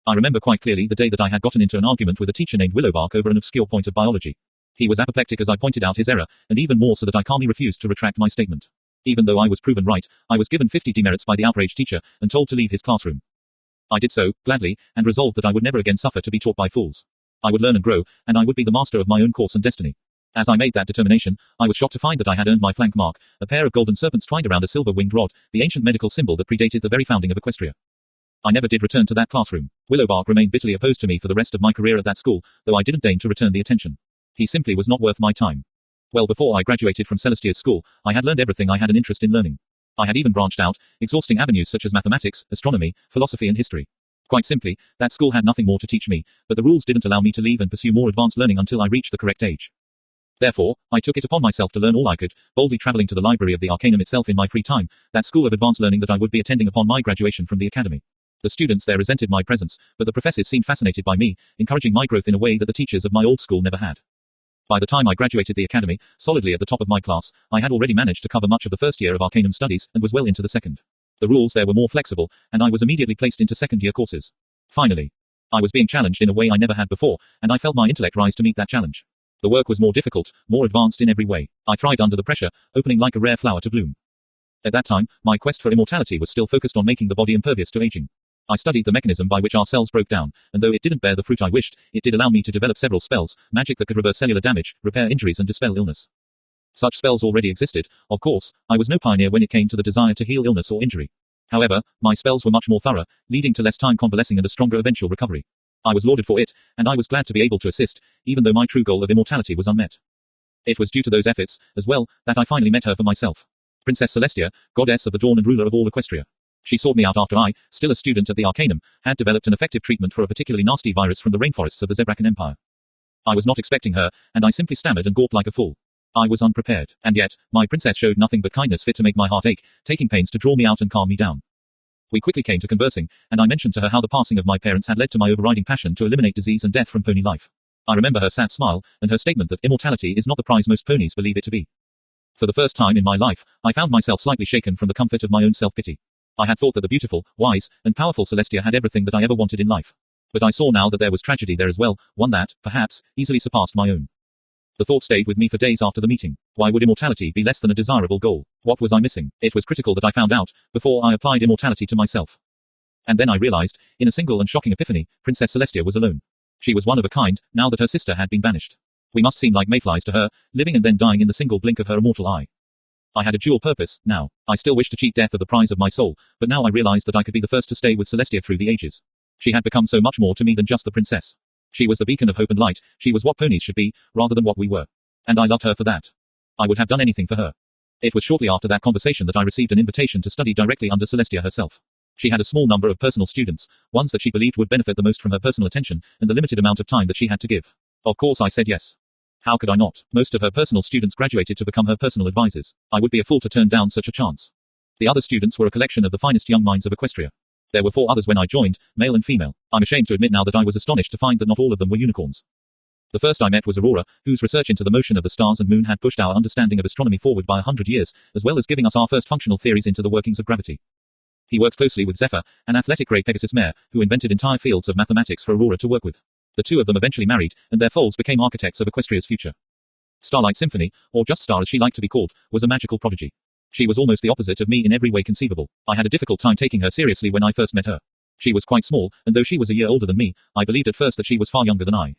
I remember quite clearly the day that I had gotten into an argument with a teacher named Willowbark over an obscure point of biology. He was apoplectic as I pointed out his error, and even more so that I calmly refused to retract my statement. Even though I was proven right, I was given 50 demerits by the outraged teacher, and told to leave his classroom. I did so, gladly, and resolved that I would never again suffer to be taught by fools. I would learn and grow, and I would be the master of my own course and destiny. As I made that determination, I was shocked to find that I had earned my flank mark, a pair of golden serpents twined around a silver-winged rod, the ancient medical symbol that predated the very founding of Equestria. I never did return to that classroom. Willowbark remained bitterly opposed to me for the rest of my career at that school, though I didn't deign to return the attention. He simply was not worth my time. Well before I graduated from Celestia's school, I had learned everything I had an interest in learning. I had even branched out, exhausting avenues such as mathematics, astronomy, philosophy and history. Quite simply, that school had nothing more to teach me, but the rules didn't allow me to leave and pursue more advanced learning until I reached the correct age. Therefore, I took it upon myself to learn all I could, boldly traveling to the library of the Arcanum itself in my free time, that school of advanced learning that I would be attending upon my graduation from the academy. The students there resented my presence, but the professors seemed fascinated by me, encouraging my growth in a way that the teachers of my old school never had. By the time I graduated the academy, solidly at the top of my class, I had already managed to cover much of the first year of Arcanum studies, and was well into the second. The rules there were more flexible, and I was immediately placed into second-year courses. Finally, I was being challenged in a way I never had before, and I felt my intellect rise to meet that challenge. The work was more difficult, more advanced in every way. I thrived under the pressure, opening like a rare flower to bloom. At that time, my quest for immortality was still focused on making the body impervious to aging. I studied the mechanism by which our cells broke down, and though it didn't bear the fruit I wished, it did allow me to develop several spells, magic that could reverse cellular damage, repair injuries and dispel illness. Such spells already existed, of course. I was no pioneer when it came to the desire to heal illness or injury. However, my spells were much more thorough, leading to less time convalescing and a stronger eventual recovery. I was lauded for it, and I was glad to be able to assist, even though my true goal of immortality was unmet. It was due to those efforts, as well, that I finally met her for myself. Princess Celestia, goddess of the dawn and ruler of all Equestria. She sought me out after I, still a student at the Arcanum, had developed an effective treatment for a particularly nasty virus from the rainforests of the Zebrakan Empire. I was not expecting her, and I simply stammered and gawped like a fool. I was unprepared, and yet, my princess showed nothing but kindness fit to make my heart ache, taking pains to draw me out and calm me down. We quickly came to conversing, and I mentioned to her how the passing of my parents had led to my overriding passion to eliminate disease and death from pony life. I remember her sad smile, and her statement that immortality is not the prize most ponies believe it to be. For the first time in my life, I found myself slightly shaken from the comfort of my own self-pity. I had thought that the beautiful, wise, and powerful Celestia had everything that I ever wanted in life. But I saw now that there was tragedy there as well, one that, perhaps, easily surpassed my own. The thought stayed with me for days after the meeting. Why would immortality be less than a desirable goal? What was I missing? It was critical that I found out, before I applied immortality to myself. And then I realized, in a single and shocking epiphany, Princess Celestia was alone. She was one of a kind, now that her sister had been banished. We must seem like mayflies to her, living and then dying in the single blink of her immortal eye. I had a dual purpose, now. I still wished to cheat death of the prize of my soul, but now I realized that I could be the first to stay with Celestia through the ages. She had become so much more to me than just the princess. She was the beacon of hope and light, she was what ponies should be, rather than what we were. And I loved her for that. I would have done anything for her. It was shortly after that conversation that I received an invitation to study directly under Celestia herself. She had a small number of personal students, ones that she believed would benefit the most from her personal attention, and the limited amount of time that she had to give. Of course I said yes. How could I not? Most of her personal students graduated to become her personal advisors. I would be a fool to turn down such a chance. The other students were a collection of the finest young minds of Equestria. There were 4 others when I joined, male and female. I'm ashamed to admit now that I was astonished to find that not all of them were unicorns. The first I met was Aurora, whose research into the motion of the stars and moon had pushed our understanding of astronomy forward by 100 years, as well as giving us our first functional theories into the workings of gravity. He worked closely with Zephyr, an athletic grey Pegasus mare, who invented entire fields of mathematics for Aurora to work with. The two of them eventually married, and their foals became architects of Equestria's future. Starlight Symphony, or just Star as she liked to be called, was a magical prodigy. She was almost the opposite of me in every way conceivable. I had a difficult time taking her seriously when I first met her. She was quite small, and though she was a year older than me, I believed at first that she was far younger than I.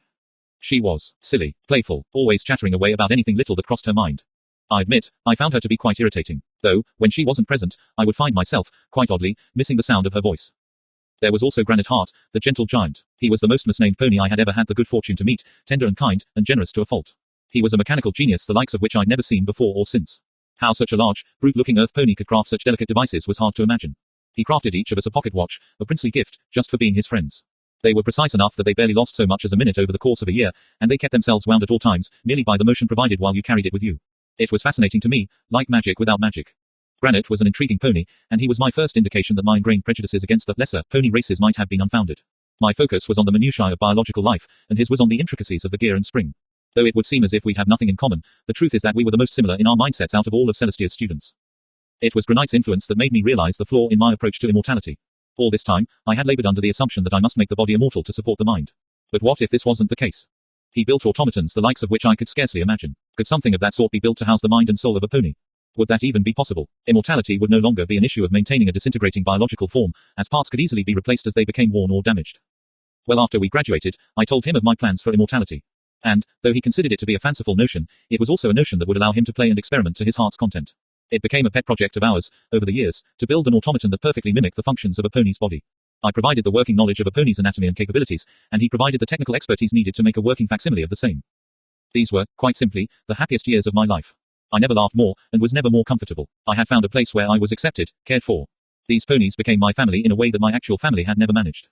She was silly, playful, always chattering away about anything little that crossed her mind. I admit, I found her to be quite irritating, though, when she wasn't present, I would find myself, quite oddly, missing the sound of her voice. There was also Granite Heart, the gentle giant. He was the most misnamed pony I had ever had the good fortune to meet, tender and kind, and generous to a fault. He was a mechanical genius the likes of which I'd never seen before or since. How such a large, brute-looking earth pony could craft such delicate devices was hard to imagine. He crafted each of us a pocket watch, a princely gift, just for being his friends. They were precise enough that they barely lost so much as a minute over the course of a year, and they kept themselves wound at all times, merely by the motion provided while you carried it with you. It was fascinating to me, like magic without magic. Granite was an intriguing pony, and he was my first indication that my ingrained prejudices against the lesser pony races might have been unfounded. My focus was on the minutiae of biological life, and his was on the intricacies of the gear and spring. Though it would seem as if we'd have nothing in common, the truth is that we were the most similar in our mindsets out of all of Celestia's students. It was Granite's influence that made me realize the flaw in my approach to immortality. All this time, I had labored under the assumption that I must make the body immortal to support the mind. But what if this wasn't the case? He built automatons the likes of which I could scarcely imagine. Could something of that sort be built to house the mind and soul of a pony? Would that even be possible? Immortality would no longer be an issue of maintaining a disintegrating biological form, as parts could easily be replaced as they became worn or damaged. Well, after we graduated, I told him of my plans for immortality. And, though he considered it to be a fanciful notion, it was also a notion that would allow him to play and experiment to his heart's content. It became a pet project of ours, over the years, to build an automaton that perfectly mimicked the functions of a pony's body. I provided the working knowledge of a pony's anatomy and capabilities, and he provided the technical expertise needed to make a working facsimile of the same. These were, quite simply, the happiest years of my life. I never laughed more, and was never more comfortable. I had found a place where I was accepted, cared for. These ponies became my family in a way that my actual family had never managed.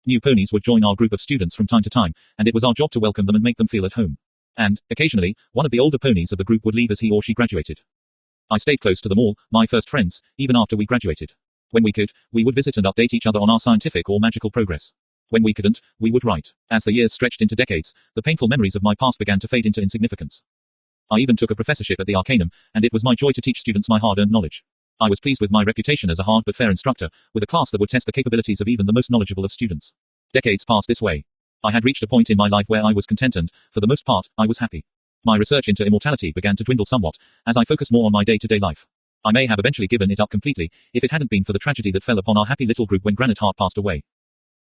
New ponies would join our group of students from time to time, and it was our job to welcome them and make them feel at home. And, occasionally, one of the older ponies of the group would leave as he or she graduated. I stayed close to them all, my first friends, even after we graduated. When we could, we would visit and update each other on our scientific or magical progress. When we couldn't, we would write. As the years stretched into decades, the painful memories of my past began to fade into insignificance. I even took a professorship at the Arcanum, and it was my joy to teach students my hard-earned knowledge. I was pleased with my reputation as a hard but fair instructor, with a class that would test the capabilities of even the most knowledgeable of students. Decades passed this way. I had reached a point in my life where I was content and, for the most part, I was happy. My research into immortality began to dwindle somewhat, as I focused more on my day-to-day life. I may have eventually given it up completely, if it hadn't been for the tragedy that fell upon our happy little group when Granite Heart passed away.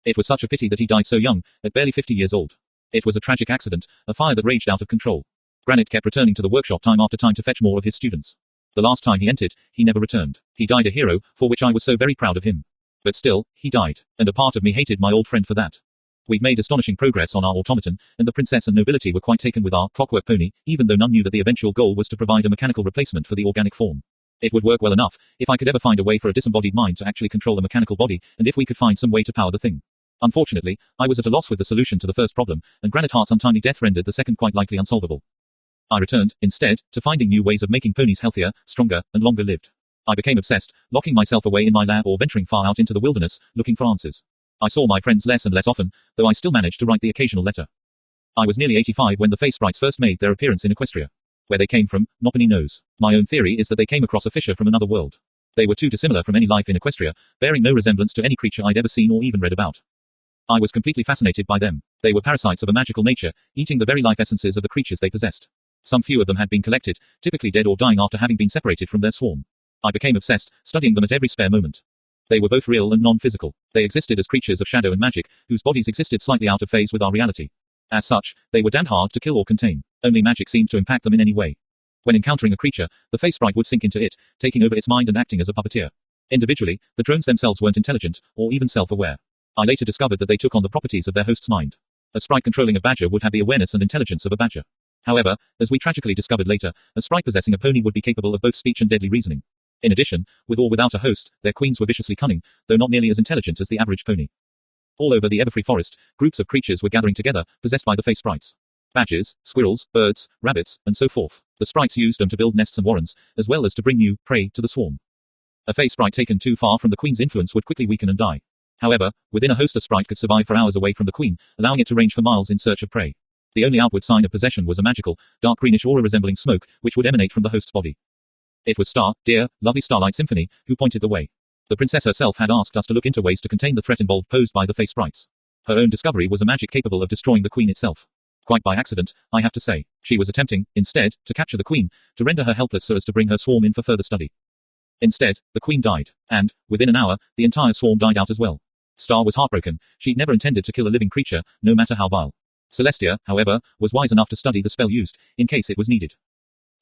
It was such a pity that he died so young, at barely 50 years old. It was a tragic accident, a fire that raged out of control. Granite kept returning to the workshop time after time to fetch more of his students. The last time he entered, he never returned. He died a hero, for which I was so very proud of him. But still, he died, and a part of me hated my old friend for that. We'd made astonishing progress on our automaton, and the princess and nobility were quite taken with our clockwork pony, even though none knew that the eventual goal was to provide a mechanical replacement for the organic form. It would work well enough, if I could ever find a way for a disembodied mind to actually control a mechanical body, and if we could find some way to power the thing. Unfortunately, I was at a loss with the solution to the first problem, and Granite Heart's untimely death rendered the second quite likely unsolvable. I returned, instead, to finding new ways of making ponies healthier, stronger, and longer lived. I became obsessed, locking myself away in my lab or venturing far out into the wilderness, looking for answers. I saw my friends less and less often, though I still managed to write the occasional letter. I was nearly 85 when the face sprites first made their appearance in Equestria. Where they came from, nobody knows. My own theory is that they came across a fissure from another world. They were too dissimilar from any life in Equestria, bearing no resemblance to any creature I'd ever seen or even read about. I was completely fascinated by them. They were parasites of a magical nature, eating the very life essences of the creatures they possessed. Some few of them had been collected, typically dead or dying after having been separated from their swarm. I became obsessed, studying them at every spare moment. They were both real and non-physical. They existed as creatures of shadow and magic, whose bodies existed slightly out of phase with our reality. As such, they were damned hard to kill or contain. Only magic seemed to impact them in any way. When encountering a creature, the face sprite would sink into it, taking over its mind and acting as a puppeteer. Individually, the drones themselves weren't intelligent, or even self-aware. I later discovered that they took on the properties of their host's mind. A sprite controlling a badger would have the awareness and intelligence of a badger. However, as we tragically discovered later, a sprite possessing a pony would be capable of both speech and deadly reasoning. In addition, with or without a host, their queens were viciously cunning, though not nearly as intelligent as the average pony. All over the Everfree forest, groups of creatures were gathering together, possessed by the Fae sprites. Badgers, squirrels, birds, rabbits, and so forth. The sprites used them to build nests and warrens, as well as to bring new prey to the swarm. A Fae sprite taken too far from the queen's influence would quickly weaken and die. However, within a host, a sprite could survive for hours away from the queen, allowing it to range for miles in search of prey. The only outward sign of possession was a magical, dark greenish aura resembling smoke, which would emanate from the host's body. It was Star, dear, lovely Starlight Symphony, who pointed the way. The princess herself had asked us to look into ways to contain the threat involved posed by the Fae sprites. Her own discovery was a magic capable of destroying the queen itself. Quite by accident, I have to say. She was attempting, instead, to capture the queen, to render her helpless so as to bring her swarm in for further study. Instead, the queen died, and, within an hour, the entire swarm died out as well. Star was heartbroken. She'd never intended to kill a living creature, no matter how vile. Celestia, however, was wise enough to study the spell used, in case it was needed.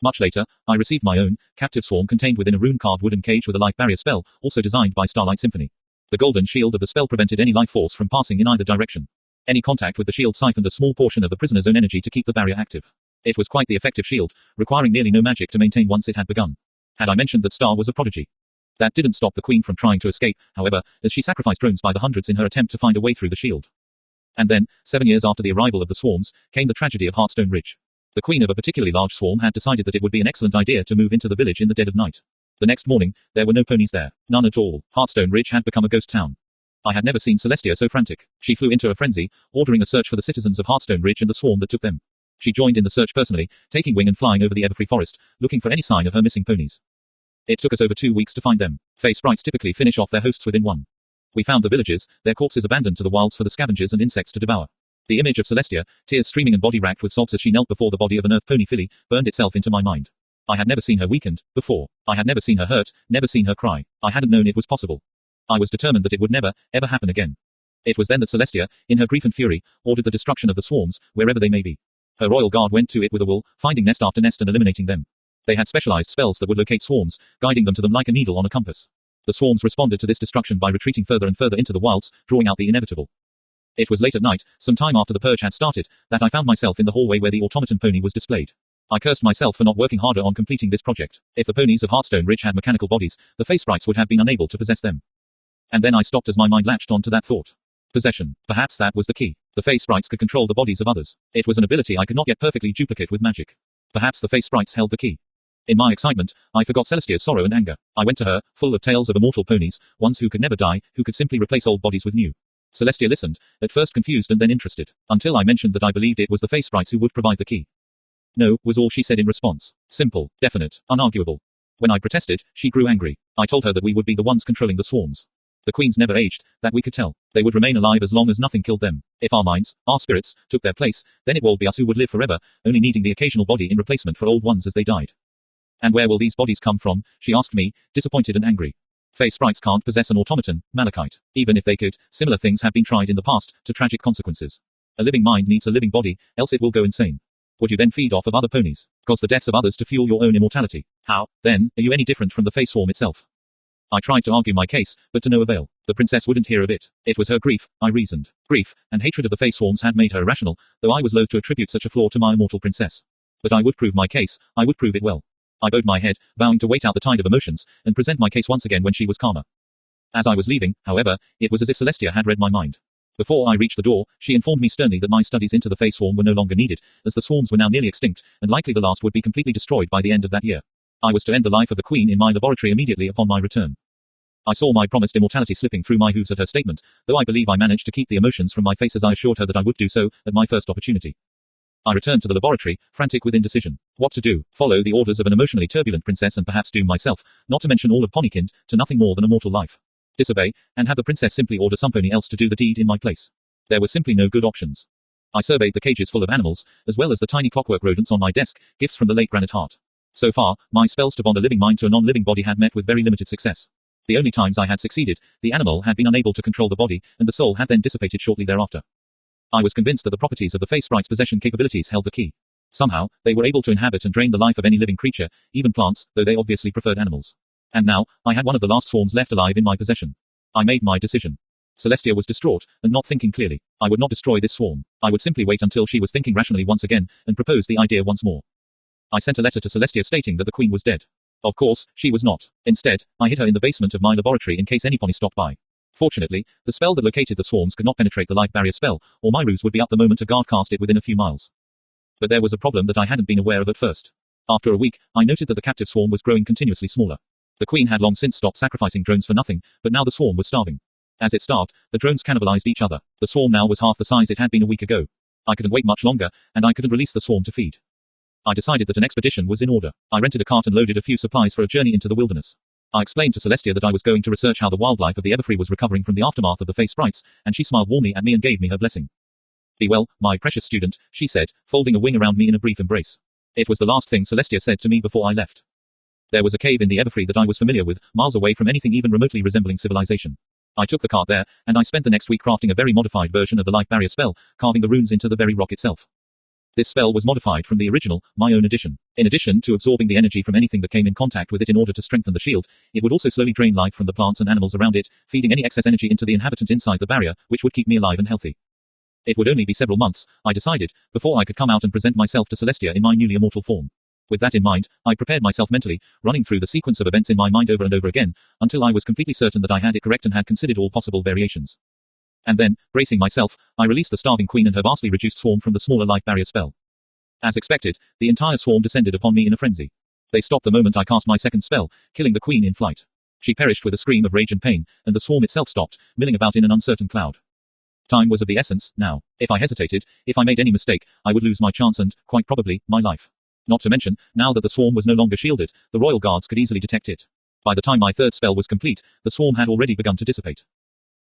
Much later, I received my own, captive swarm contained within a rune-carved wooden cage with a life barrier spell, also designed by Starlight Symphony. The golden shield of the spell prevented any life force from passing in either direction. Any contact with the shield siphoned a small portion of the prisoner's own energy to keep the barrier active. It was quite the effective shield, requiring nearly no magic to maintain once it had begun. Had I mentioned that Star was a prodigy? That didn't stop the queen from trying to escape, however, as she sacrificed drones by the hundreds in her attempt to find a way through the shield. And then, 7 years after the arrival of the swarms, came the tragedy of Heartstone Ridge. The queen of a particularly large swarm had decided that it would be an excellent idea to move into the village in the dead of night. The next morning, there were no ponies there. None at all. Heartstone Ridge had become a ghost town. I had never seen Celestia so frantic. She flew into a frenzy, ordering a search for the citizens of Heartstone Ridge and the swarm that took them. She joined in the search personally, taking wing and flying over the Everfree forest, looking for any sign of her missing ponies. It took us over 2 weeks to find them. Fae sprites typically finish off their hosts within one. We found the villagers, their corpses abandoned to the wilds for the scavengers and insects to devour. The image of Celestia, tears streaming and body racked with sobs as she knelt before the body of an earth pony filly, burned itself into my mind. I had never seen her weakened, before. I had never seen her hurt, never seen her cry. I hadn't known it was possible. I was determined that it would never, ever happen again. It was then that Celestia, in her grief and fury, ordered the destruction of the swarms, wherever they may be. Her royal guard went to it with a will, finding nest after nest and eliminating them. They had specialized spells that would locate swarms, guiding them to them like a needle on a compass. The swarms responded to this destruction by retreating further and further into the wilds, drawing out the inevitable. It was late at night, some time after the purge had started, that I found myself in the hallway where the automaton pony was displayed. I cursed myself for not working harder on completing this project. If the ponies of Heartstone Ridge had mechanical bodies, the Fae sprites would have been unable to possess them. And then I stopped as my mind latched on to that thought. Possession. Perhaps that was the key. The Fae sprites could control the bodies of others. It was an ability I could not yet perfectly duplicate with magic. Perhaps the Fae sprites held the key. In my excitement, I forgot Celestia's sorrow and anger. I went to her, full of tales of immortal ponies, ones who could never die, who could simply replace old bodies with new. Celestia listened, at first confused and then interested, until I mentioned that I believed it was the Fae sprites who would provide the key. No, was all she said in response. Simple, definite, unarguable. When I protested, she grew angry. I told her that we would be the ones controlling the swarms. The queens never aged, that we could tell. They would remain alive as long as nothing killed them. If our minds, our spirits, took their place, then it will be us who would live forever, only needing the occasional body in replacement for old ones as they died. And where will these bodies come from? She asked me, disappointed and angry. Fae sprites can't possess an automaton, Malachite. Even if they could, similar things have been tried in the past, to tragic consequences. A living mind needs a living body, else it will go insane. Would you then feed off of other ponies? Cause the deaths of others to fuel your own immortality? How, then, are you any different from the Fae swarm itself? I tried to argue my case, but to no avail. The princess wouldn't hear of it. It was her grief, I reasoned. Grief, and hatred of the Fae swarms had made her irrational, though I was loath to attribute such a flaw to my immortal princess. But I would prove my case, I would prove it well. I bowed my head, vowing to wait out the tide of emotions, and present my case once again when she was calmer. As I was leaving, however, it was as if Celestia had read my mind. Before I reached the door, she informed me sternly that my studies into the Fae swarm were no longer needed, as the swarms were now nearly extinct, and likely the last would be completely destroyed by the end of that year. I was to end the life of the queen in my laboratory immediately upon my return. I saw my promised immortality slipping through my hooves at her statement, though I believe I managed to keep the emotions from my face as I assured her that I would do so, at my first opportunity. I returned to the laboratory, frantic with indecision. What to do? Follow the orders of an emotionally turbulent princess and perhaps doom myself, not to mention all of Ponykind, to nothing more than a mortal life. Disobey, and have the princess simply order some pony else to do the deed in my place. There were simply no good options. I surveyed the cages full of animals, as well as the tiny clockwork rodents on my desk, gifts from the late Granite Heart. So far, my spells to bond a living mind to a non-living body had met with very limited success. The only times I had succeeded, the animal had been unable to control the body, and the soul had then dissipated shortly thereafter. I was convinced that the properties of the Fae sprite's possession capabilities held the key. Somehow, they were able to inhabit and drain the life of any living creature, even plants, though they obviously preferred animals. And now, I had one of the last swarms left alive in my possession. I made my decision. Celestia was distraught, and not thinking clearly. I would not destroy this swarm. I would simply wait until she was thinking rationally once again, and propose the idea once more. I sent a letter to Celestia stating that the queen was dead. Of course, she was not. Instead, I hid her in the basement of my laboratory in case any pony stopped by. Fortunately, the spell that located the swarms could not penetrate the life barrier spell, or my ruse would be up the moment a guard cast it within a few miles. But there was a problem that I hadn't been aware of at first. After a week, I noted that the captive swarm was growing continuously smaller. The queen had long since stopped sacrificing drones for nothing, but now the swarm was starving. As it starved, the drones cannibalized each other. The swarm now was half the size it had been a week ago. I couldn't wait much longer, and I couldn't release the swarm to feed. I decided that an expedition was in order. I rented a cart and loaded a few supplies for a journey into the wilderness. I explained to Celestia that I was going to research how the wildlife of the Everfree was recovering from the aftermath of the face sprites, and she smiled warmly at me and gave me her blessing. Be well, my precious student, she said, folding a wing around me in a brief embrace. It was the last thing Celestia said to me before I left. There was a cave in the Everfree that I was familiar with, miles away from anything even remotely resembling civilization. I took the cart there, and I spent the next week crafting a very modified version of the life barrier spell, carving the runes into the very rock itself. This spell was modified from the original, my own edition. In addition to absorbing the energy from anything that came in contact with it in order to strengthen the shield, it would also slowly drain life from the plants and animals around it, feeding any excess energy into the inhabitant inside the barrier, which would keep me alive and healthy. It would only be several months, I decided, before I could come out and present myself to Celestia in my newly immortal form. With that in mind, I prepared myself mentally, running through the sequence of events in my mind over and over again, until I was completely certain that I had it correct and had considered all possible variations. And then, bracing myself, I released the starving queen and her vastly reduced swarm from the smaller life barrier spell. As expected, the entire swarm descended upon me in a frenzy. They stopped the moment I cast my second spell, killing the queen in flight. She perished with a scream of rage and pain, and the swarm itself stopped, milling about in an uncertain cloud. Time was of the essence, now. If I hesitated, if I made any mistake, I would lose my chance and, quite probably, my life. Not to mention, now that the swarm was no longer shielded, the royal guards could easily detect it. By the time my third spell was complete, the swarm had already begun to dissipate.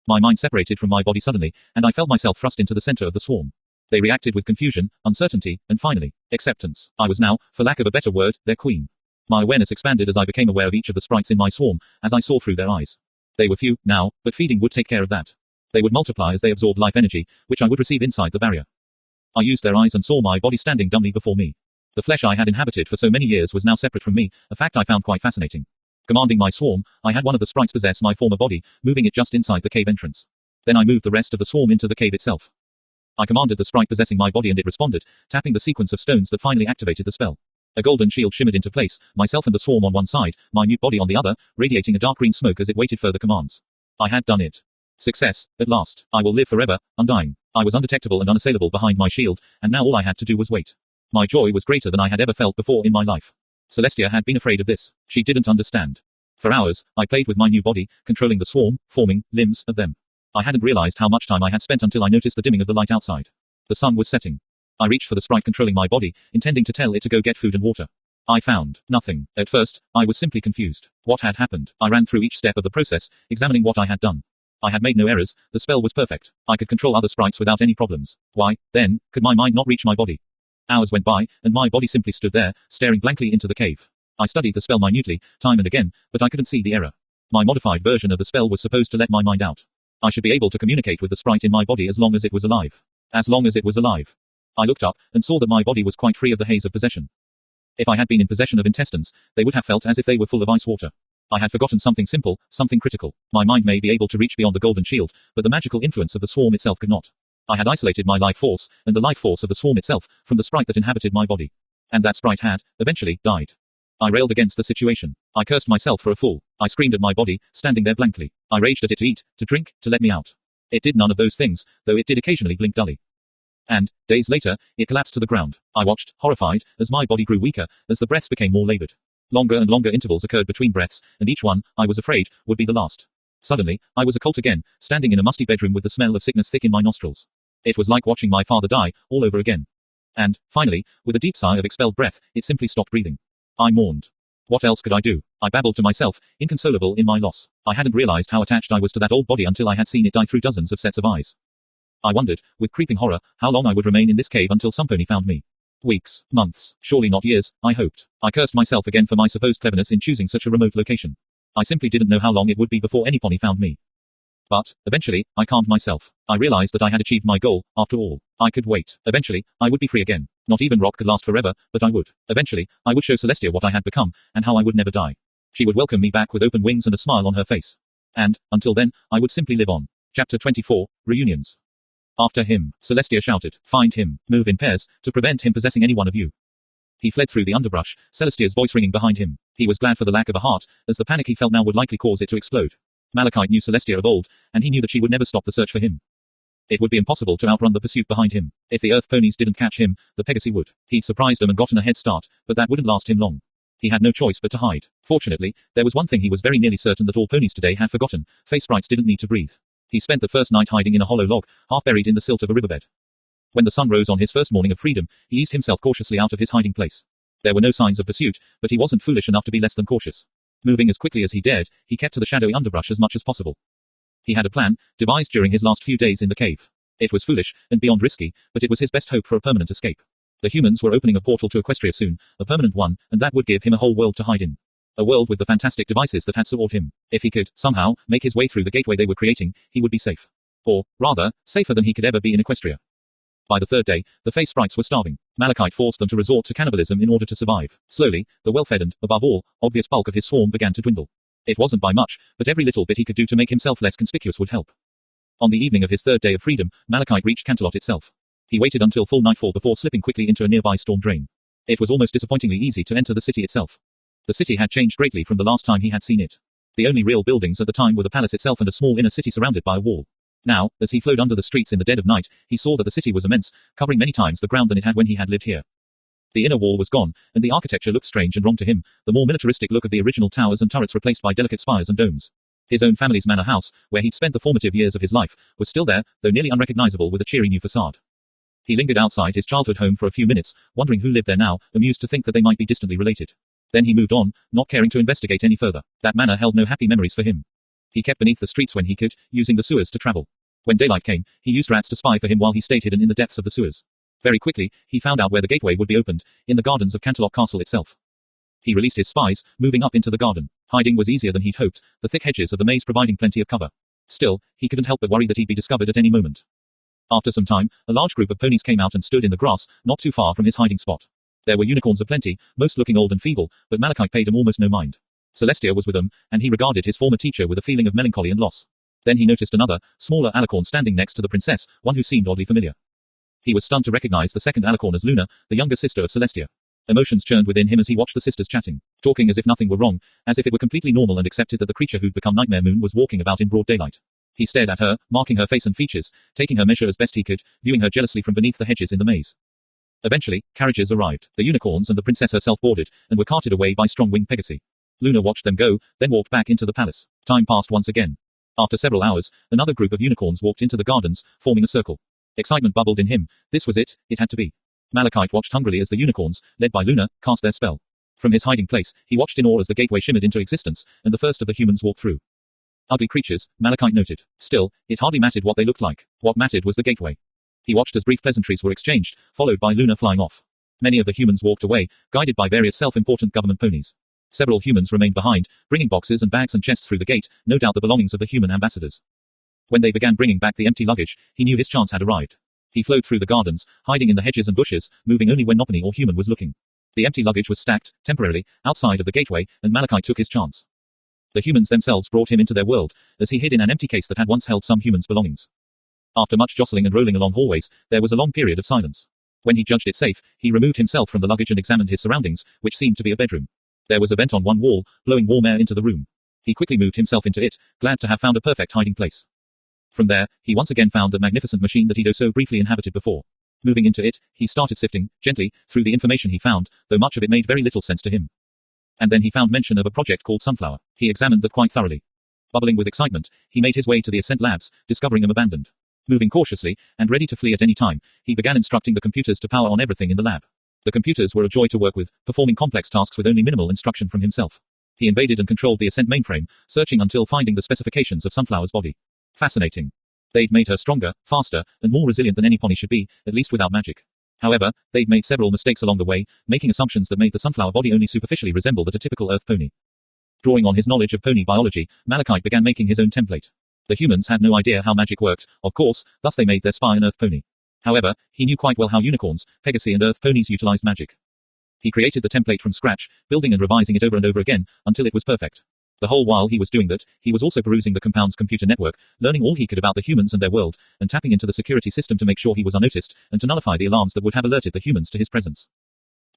My mind separated from my body suddenly, and I felt myself thrust into the center of the swarm. They reacted with confusion, uncertainty, and finally, acceptance. I was now, for lack of a better word, their queen. My awareness expanded as I became aware of each of the sprites in my swarm, as I saw through their eyes. They were few, now, but feeding would take care of that. They would multiply as they absorbed life energy, which I would receive inside the barrier. I used their eyes and saw my body standing dumbly before me. The flesh I had inhabited for so many years was now separate from me, a fact I found quite fascinating. Commanding my swarm, I had one of the sprites possess my former body, moving it just inside the cave entrance. Then I moved the rest of the swarm into the cave itself. I commanded the sprite possessing my body and it responded, tapping the sequence of stones that finally activated the spell. A golden shield shimmered into place, myself and the swarm on one side, my mute body on the other, radiating a dark green smoke as it waited further commands. I had done it. Success, at last. I will live forever, undying. I was undetectable and unassailable behind my shield, and now all I had to do was wait. My joy was greater than I had ever felt before in my life. Celestia had been afraid of this. She didn't understand. For hours, I played with my new body, controlling the swarm, forming limbs of them. I hadn't realized how much time I had spent until I noticed the dimming of the light outside. The sun was setting. I reached for the sprite controlling my body, intending to tell it to go get food and water. I found nothing. At first, I was simply confused. What had happened? I ran through each step of the process, examining what I had done. I had made no errors, the spell was perfect. I could control other sprites without any problems. Why, then, could my mind not reach my body? Hours went by, and my body simply stood there, staring blankly into the cave. I studied the spell minutely, time and again, but I couldn't see the error. My modified version of the spell was supposed to let my mind out. I should be able to communicate with the sprite in my body as long as it was alive. As long as it was alive. I looked up, and saw that my body was quite free of the haze of possession. If I had been in possession of intestines, they would have felt as if they were full of ice water. I had forgotten something simple, something critical. My mind may be able to reach beyond the golden shield, but the magical influence of the swarm itself could not. I had isolated my life force, and the life force of the swarm itself, from the sprite that inhabited my body. And that sprite had, eventually, died. I railed against the situation. I cursed myself for a fool. I screamed at my body, standing there blankly. I raged at it to eat, to drink, to let me out. It did none of those things, though it did occasionally blink dully. And, days later, it collapsed to the ground. I watched, horrified, as my body grew weaker, as the breaths became more labored. Longer and longer intervals occurred between breaths, and each one, I was afraid, would be the last. Suddenly, I was a colt again, standing in a musty bedroom with the smell of sickness thick in my nostrils. It was like watching my father die, all over again. And, finally, with a deep sigh of expelled breath, it simply stopped breathing. I mourned. What else could I do? I babbled to myself, inconsolable in my loss. I hadn't realized how attached I was to that old body until I had seen it die through dozens of sets of eyes. I wondered, with creeping horror, how long I would remain in this cave until some pony found me. Weeks, months, surely not years, I hoped. I cursed myself again for my supposed cleverness in choosing such a remote location. I simply didn't know how long it would be before any pony found me. But, eventually, I calmed myself. I realized that I had achieved my goal, after all. I could wait. Eventually, I would be free again. Not even rock could last forever, but I would. Eventually, I would show Celestia what I had become, and how I would never die. She would welcome me back with open wings and a smile on her face. And, until then, I would simply live on. Chapter 24, Reunions. After him, Celestia shouted, "Find him, move in pairs, to prevent him possessing any one of you." He fled through the underbrush, Celestia's voice ringing behind him. He was glad for the lack of a heart, as the panic he felt now would likely cause it to explode. Malachite knew Celestia of old, and he knew that she would never stop the search for him. It would be impossible to outrun the pursuit behind him. If the Earth ponies didn't catch him, the Pegasus would. He'd surprised them and gotten a head start, but that wouldn't last him long. He had no choice but to hide. Fortunately, there was one thing he was very nearly certain that all ponies today had forgotten: face sprites didn't need to breathe. He spent the first night hiding in a hollow log, half buried in the silt of a riverbed. When the sun rose on his first morning of freedom, he eased himself cautiously out of his hiding place. There were no signs of pursuit, but he wasn't foolish enough to be less than cautious. Moving as quickly as he dared, he kept to the shadowy underbrush as much as possible. He had a plan, devised during his last few days in the cave. It was foolish, and beyond risky, but it was his best hope for a permanent escape. The humans were opening a portal to Equestria soon, a permanent one, and that would give him a whole world to hide in. A world with the fantastic devices that had sought him. If he could, somehow, make his way through the gateway they were creating, he would be safe. Or, rather, safer than he could ever be in Equestria. By the third day, the face sprites were starving. Malachite forced them to resort to cannibalism in order to survive. Slowly, the well-fed and, above all, obvious bulk of his swarm began to dwindle. It wasn't by much, but every little bit he could do to make himself less conspicuous would help. On the evening of his third day of freedom, Malachite reached Canterlot itself. He waited until full nightfall before slipping quickly into a nearby storm drain. It was almost disappointingly easy to enter the city itself. The city had changed greatly from the last time he had seen it. The only real buildings at the time were the palace itself and a small inner city surrounded by a wall. Now, as he flowed under the streets in the dead of night, he saw that the city was immense, covering many times the ground than it had when he had lived here. The inner wall was gone, and the architecture looked strange and wrong to him, the more militaristic look of the original towers and turrets replaced by delicate spires and domes. His own family's manor house, where he'd spent the formative years of his life, was still there, though nearly unrecognizable with a cheery new facade. He lingered outside his childhood home for a few minutes, wondering who lived there now, amused to think that they might be distantly related. Then he moved on, not caring to investigate any further. That manor held no happy memories for him. He kept beneath the streets when he could, using the sewers to travel. When daylight came, he used rats to spy for him while he stayed hidden in the depths of the sewers. Very quickly, he found out where the gateway would be opened, in the gardens of Canterlot Castle itself. He released his spies, moving up into the garden. Hiding was easier than he'd hoped, the thick hedges of the maze providing plenty of cover. Still, he couldn't help but worry that he'd be discovered at any moment. After some time, a large group of ponies came out and stood in the grass, not too far from his hiding spot. There were unicorns aplenty, most looking old and feeble, but Malachite paid them almost no mind. Celestia was with them, and he regarded his former teacher with a feeling of melancholy and loss. Then he noticed another, smaller alicorn standing next to the princess, one who seemed oddly familiar. He was stunned to recognize the second alicorn as Luna, the younger sister of Celestia. Emotions churned within him as he watched the sisters chatting, talking as if nothing were wrong, as if it were completely normal and accepted that the creature who'd become Nightmare Moon was walking about in broad daylight. He stared at her, marking her face and features, taking her measure as best he could, viewing her jealously from beneath the hedges in the maze. Eventually, carriages arrived. The unicorns and the princess herself boarded, and were carted away by strong-winged Pegasi. Luna watched them go, then walked back into the palace. Time passed once again. After several hours, another group of unicorns walked into the gardens, forming a circle. Excitement bubbled in him. This was it had to be. Malachite watched hungrily as the unicorns, led by Luna, cast their spell. From his hiding place, he watched in awe as the gateway shimmered into existence, and the first of the humans walked through. Ugly creatures, Malachite noted. Still, it hardly mattered what they looked like. What mattered was the gateway. He watched as brief pleasantries were exchanged, followed by Luna flying off. Many of the humans walked away, guided by various self-important government ponies. Several humans remained behind, bringing boxes and bags and chests through the gate, no doubt the belongings of the human ambassadors. When they began bringing back the empty luggage, he knew his chance had arrived. He flowed through the gardens, hiding in the hedges and bushes, moving only when Nopony or human was looking. The empty luggage was stacked, temporarily, outside of the gateway, and Malachite took his chance. The humans themselves brought him into their world, as he hid in an empty case that had once held some humans' belongings. After much jostling and rolling along hallways, there was a long period of silence. When he judged it safe, he removed himself from the luggage and examined his surroundings, which seemed to be a bedroom. There was a vent on one wall, blowing warm air into the room. He quickly moved himself into it, glad to have found a perfect hiding place. From there, he once again found the magnificent machine that he'd so briefly inhabited before. Moving into it, he started sifting, gently, through the information he found, though much of it made very little sense to him. And then he found mention of a project called Sunflower. He examined that quite thoroughly. Bubbling with excitement, he made his way to the Ascent Labs, discovering them abandoned. Moving cautiously, and ready to flee at any time, he began instructing the computers to power on everything in the lab. The computers were a joy to work with, performing complex tasks with only minimal instruction from himself. He invaded and controlled the Ascent mainframe, searching until finding the specifications of Sunflower's body. Fascinating. They'd made her stronger, faster, and more resilient than any pony should be, at least without magic. However, they'd made several mistakes along the way, making assumptions that made the Sunflower body only superficially resemble that a typical Earth pony. Drawing on his knowledge of pony biology, Malachite began making his own template. The humans had no idea how magic worked, of course, thus they made their spy an Earth pony. However, he knew quite well how unicorns, Pegasi and Earth ponies utilized magic. He created the template from scratch, building and revising it over and over again, until it was perfect. The whole while he was doing that, he was also perusing the compound's computer network, learning all he could about the humans and their world, and tapping into the security system to make sure he was unnoticed, and to nullify the alarms that would have alerted the humans to his presence.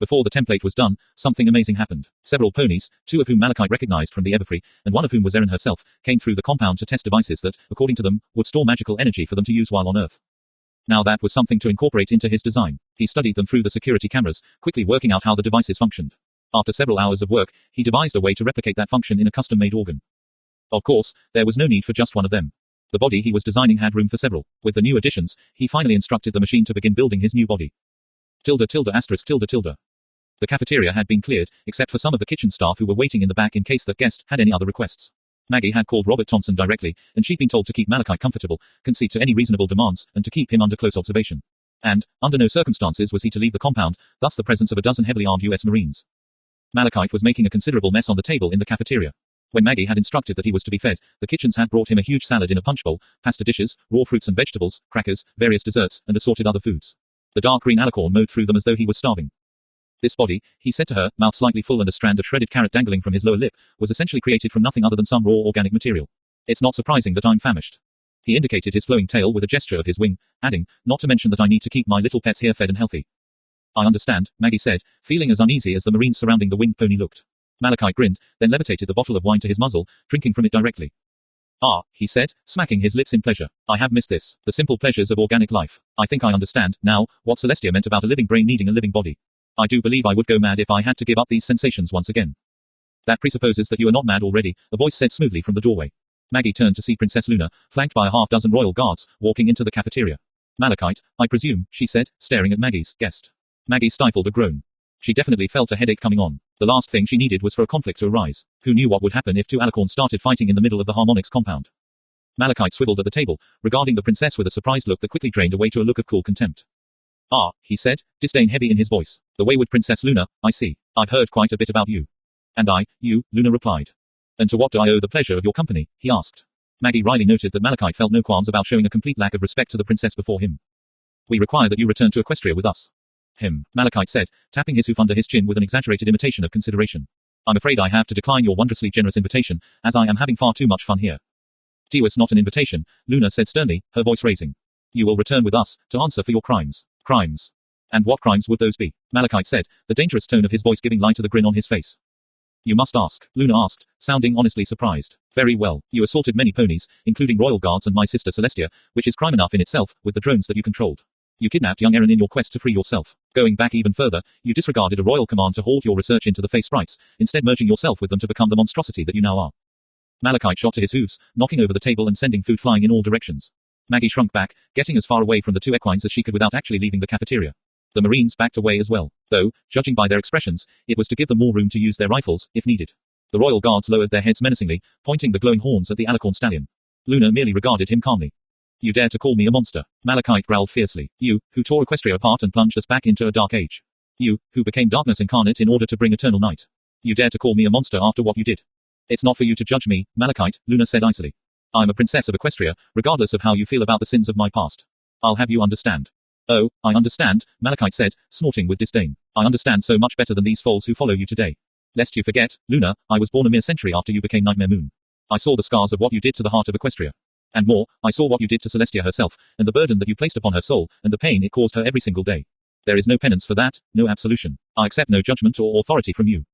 Before the template was done, something amazing happened. Several ponies, two of whom Malachite recognized from the Everfree, and one of whom was Erin herself, came through the compound to test devices that, according to them, would store magical energy for them to use while on Earth. Now that was something to incorporate into his design. He studied them through the security cameras, quickly working out how the devices functioned. After several hours of work, he devised a way to replicate that function in a custom-made organ. Of course, there was no need for just one of them. The body he was designing had room for several. With the new additions, he finally instructed the machine to begin building his new body. Tilde tilde asterisk tilde tilde. The cafeteria had been cleared, except for some of the kitchen staff who were waiting in the back in case that guest had any other requests. Maggie had called Robert Thompson directly, and she'd been told to keep Malachite comfortable, concede to any reasonable demands, and to keep him under close observation. And, under no circumstances was he to leave the compound, thus the presence of a dozen heavily armed US Marines. Malachite was making a considerable mess on the table in the cafeteria. When Maggie had instructed that he was to be fed, the kitchens had brought him a huge salad in a punch bowl, pasta dishes, raw fruits and vegetables, crackers, various desserts, and assorted other foods. The dark green alicorn mowed through them as though he was starving. This body, he said to her, mouth slightly full and a strand of shredded carrot dangling from his lower lip, was essentially created from nothing other than some raw organic material. It's not surprising that I'm famished. He indicated his flowing tail with a gesture of his wing, adding, not to mention that I need to keep my little pets here fed and healthy. I understand, Maggie said, feeling as uneasy as the Marines surrounding the winged pony looked. Malachite grinned, then levitated the bottle of wine to his muzzle, drinking from it directly. Ah, he said, smacking his lips in pleasure. I have missed this. The simple pleasures of organic life. I think I understand, now, what Celestia meant about a living brain needing a living body. I do believe I would go mad if I had to give up these sensations once again. That presupposes that you are not mad already, a voice said smoothly from the doorway. Maggie turned to see Princess Luna, flanked by a half-dozen royal guards, walking into the cafeteria. Malachite, I presume, she said, staring at Maggie's guest. Maggie stifled a groan. She definitely felt a headache coming on. The last thing she needed was for a conflict to arise. Who knew what would happen if two alicorns started fighting in the middle of the Harmonics compound? Malachite swiveled at the table, regarding the princess with a surprised look that quickly drained away to a look of cool contempt. Ah, he said, disdain heavy in his voice. The wayward Princess Luna, I see. I've heard quite a bit about you. And you, Luna replied. And to what do I owe the pleasure of your company? He asked. Maggie wryly noted that Malachite felt no qualms about showing a complete lack of respect to the princess before him. We require that you return to Equestria with us. Malachite said, tapping his hoof under his chin with an exaggerated imitation of consideration. I'm afraid I have to decline your wondrously generous invitation, as I am having far too much fun here. It's not an invitation, Luna said sternly, her voice raising. You will return with us, to answer for your crimes. Crimes. And what crimes would those be? Malachite said, the dangerous tone of his voice giving lie to the grin on his face. You must ask, Luna asked, sounding honestly surprised. Very well, you assaulted many ponies, including royal guards and my sister Celestia, which is crime enough in itself, with the drones that you controlled. You kidnapped young Erin in your quest to free yourself. Going back even further, you disregarded a royal command to halt your research into the face sprites, instead merging yourself with them to become the monstrosity that you now are. Malachite shot to his hooves, knocking over the table and sending food flying in all directions. Maggie shrunk back, getting as far away from the two equines as she could without actually leaving the cafeteria. The Marines backed away as well, though, judging by their expressions, it was to give them more room to use their rifles, if needed. The royal guards lowered their heads menacingly, pointing the glowing horns at the alicorn stallion. Luna merely regarded him calmly. You dare to call me a monster? Malachite growled fiercely. You, who tore Equestria apart and plunged us back into a dark age. You, who became darkness incarnate in order to bring eternal night. You dare to call me a monster after what you did. It's not for you to judge me, Malachite, Luna said icily. I'm a princess of Equestria, regardless of how you feel about the sins of my past. I'll have you understand. Oh, I understand, Malachite said, snorting with disdain. I understand so much better than these foals who follow you today. Lest you forget, Luna, I was born a mere century after you became Nightmare Moon. I saw the scars of what you did to the heart of Equestria. And more, I saw what you did to Celestia herself, and the burden that you placed upon her soul, and the pain it caused her every single day. There is no penance for that, no absolution. I accept no judgment or authority from you.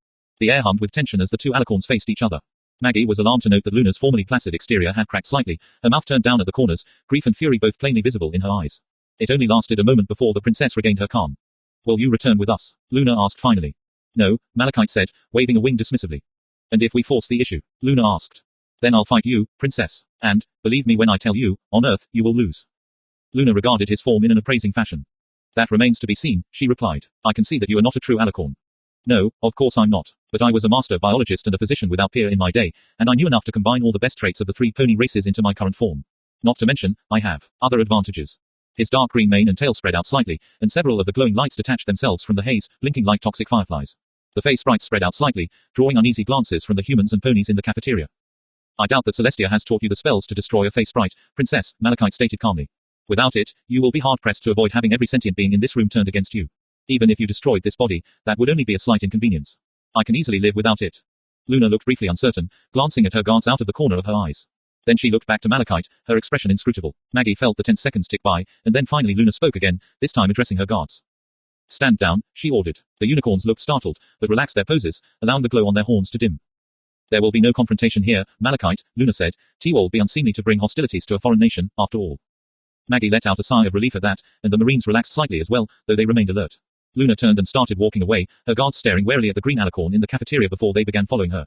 The air hummed with tension as the two alicorns faced each other. Maggie was alarmed to note that Luna's formerly placid exterior had cracked slightly, her mouth turned down at the corners, grief and fury both plainly visible in her eyes. It only lasted a moment before the princess regained her calm. Will you return with us? Luna asked finally. No, Malachite said, waving a wing dismissively. And if we force the issue? Luna asked. Then I'll fight you, princess. And, believe me when I tell you, on Earth, you will lose. Luna regarded his form in an appraising fashion. That remains to be seen, she replied. I can see that you are not a true alicorn. No, of course I'm not. But I was a master biologist and a physician without peer in my day, and I knew enough to combine all the best traits of the three pony races into my current form. Not to mention, I have other advantages. His dark green mane and tail spread out slightly, and several of the glowing lights detached themselves from the haze, blinking like toxic fireflies. The face sprites spread out slightly, drawing uneasy glances from the humans and ponies in the cafeteria. I doubt that Celestia has taught you the spells to destroy a face sprite, princess, Malachite stated calmly. Without it, you will be hard-pressed to avoid having every sentient being in this room turned against you. Even if you destroyed this body, that would only be a slight inconvenience. I can easily live without it. Luna looked briefly uncertain, glancing at her guards out of the corner of her eyes. Then she looked back to Malachite, her expression inscrutable. Maggie felt the 10 seconds tick by, and then finally Luna spoke again, this time addressing her guards. Stand down, she ordered. The unicorns looked startled, but relaxed their poses, allowing the glow on their horns to dim. There will be no confrontation here, Malachite, Luna said. It will be unseemly to bring hostilities to a foreign nation, after all. Maggie let out a sigh of relief at that, and the Marines relaxed slightly as well, though they remained alert. Luna turned and started walking away, her guards staring warily at the green alicorn in the cafeteria before they began following her.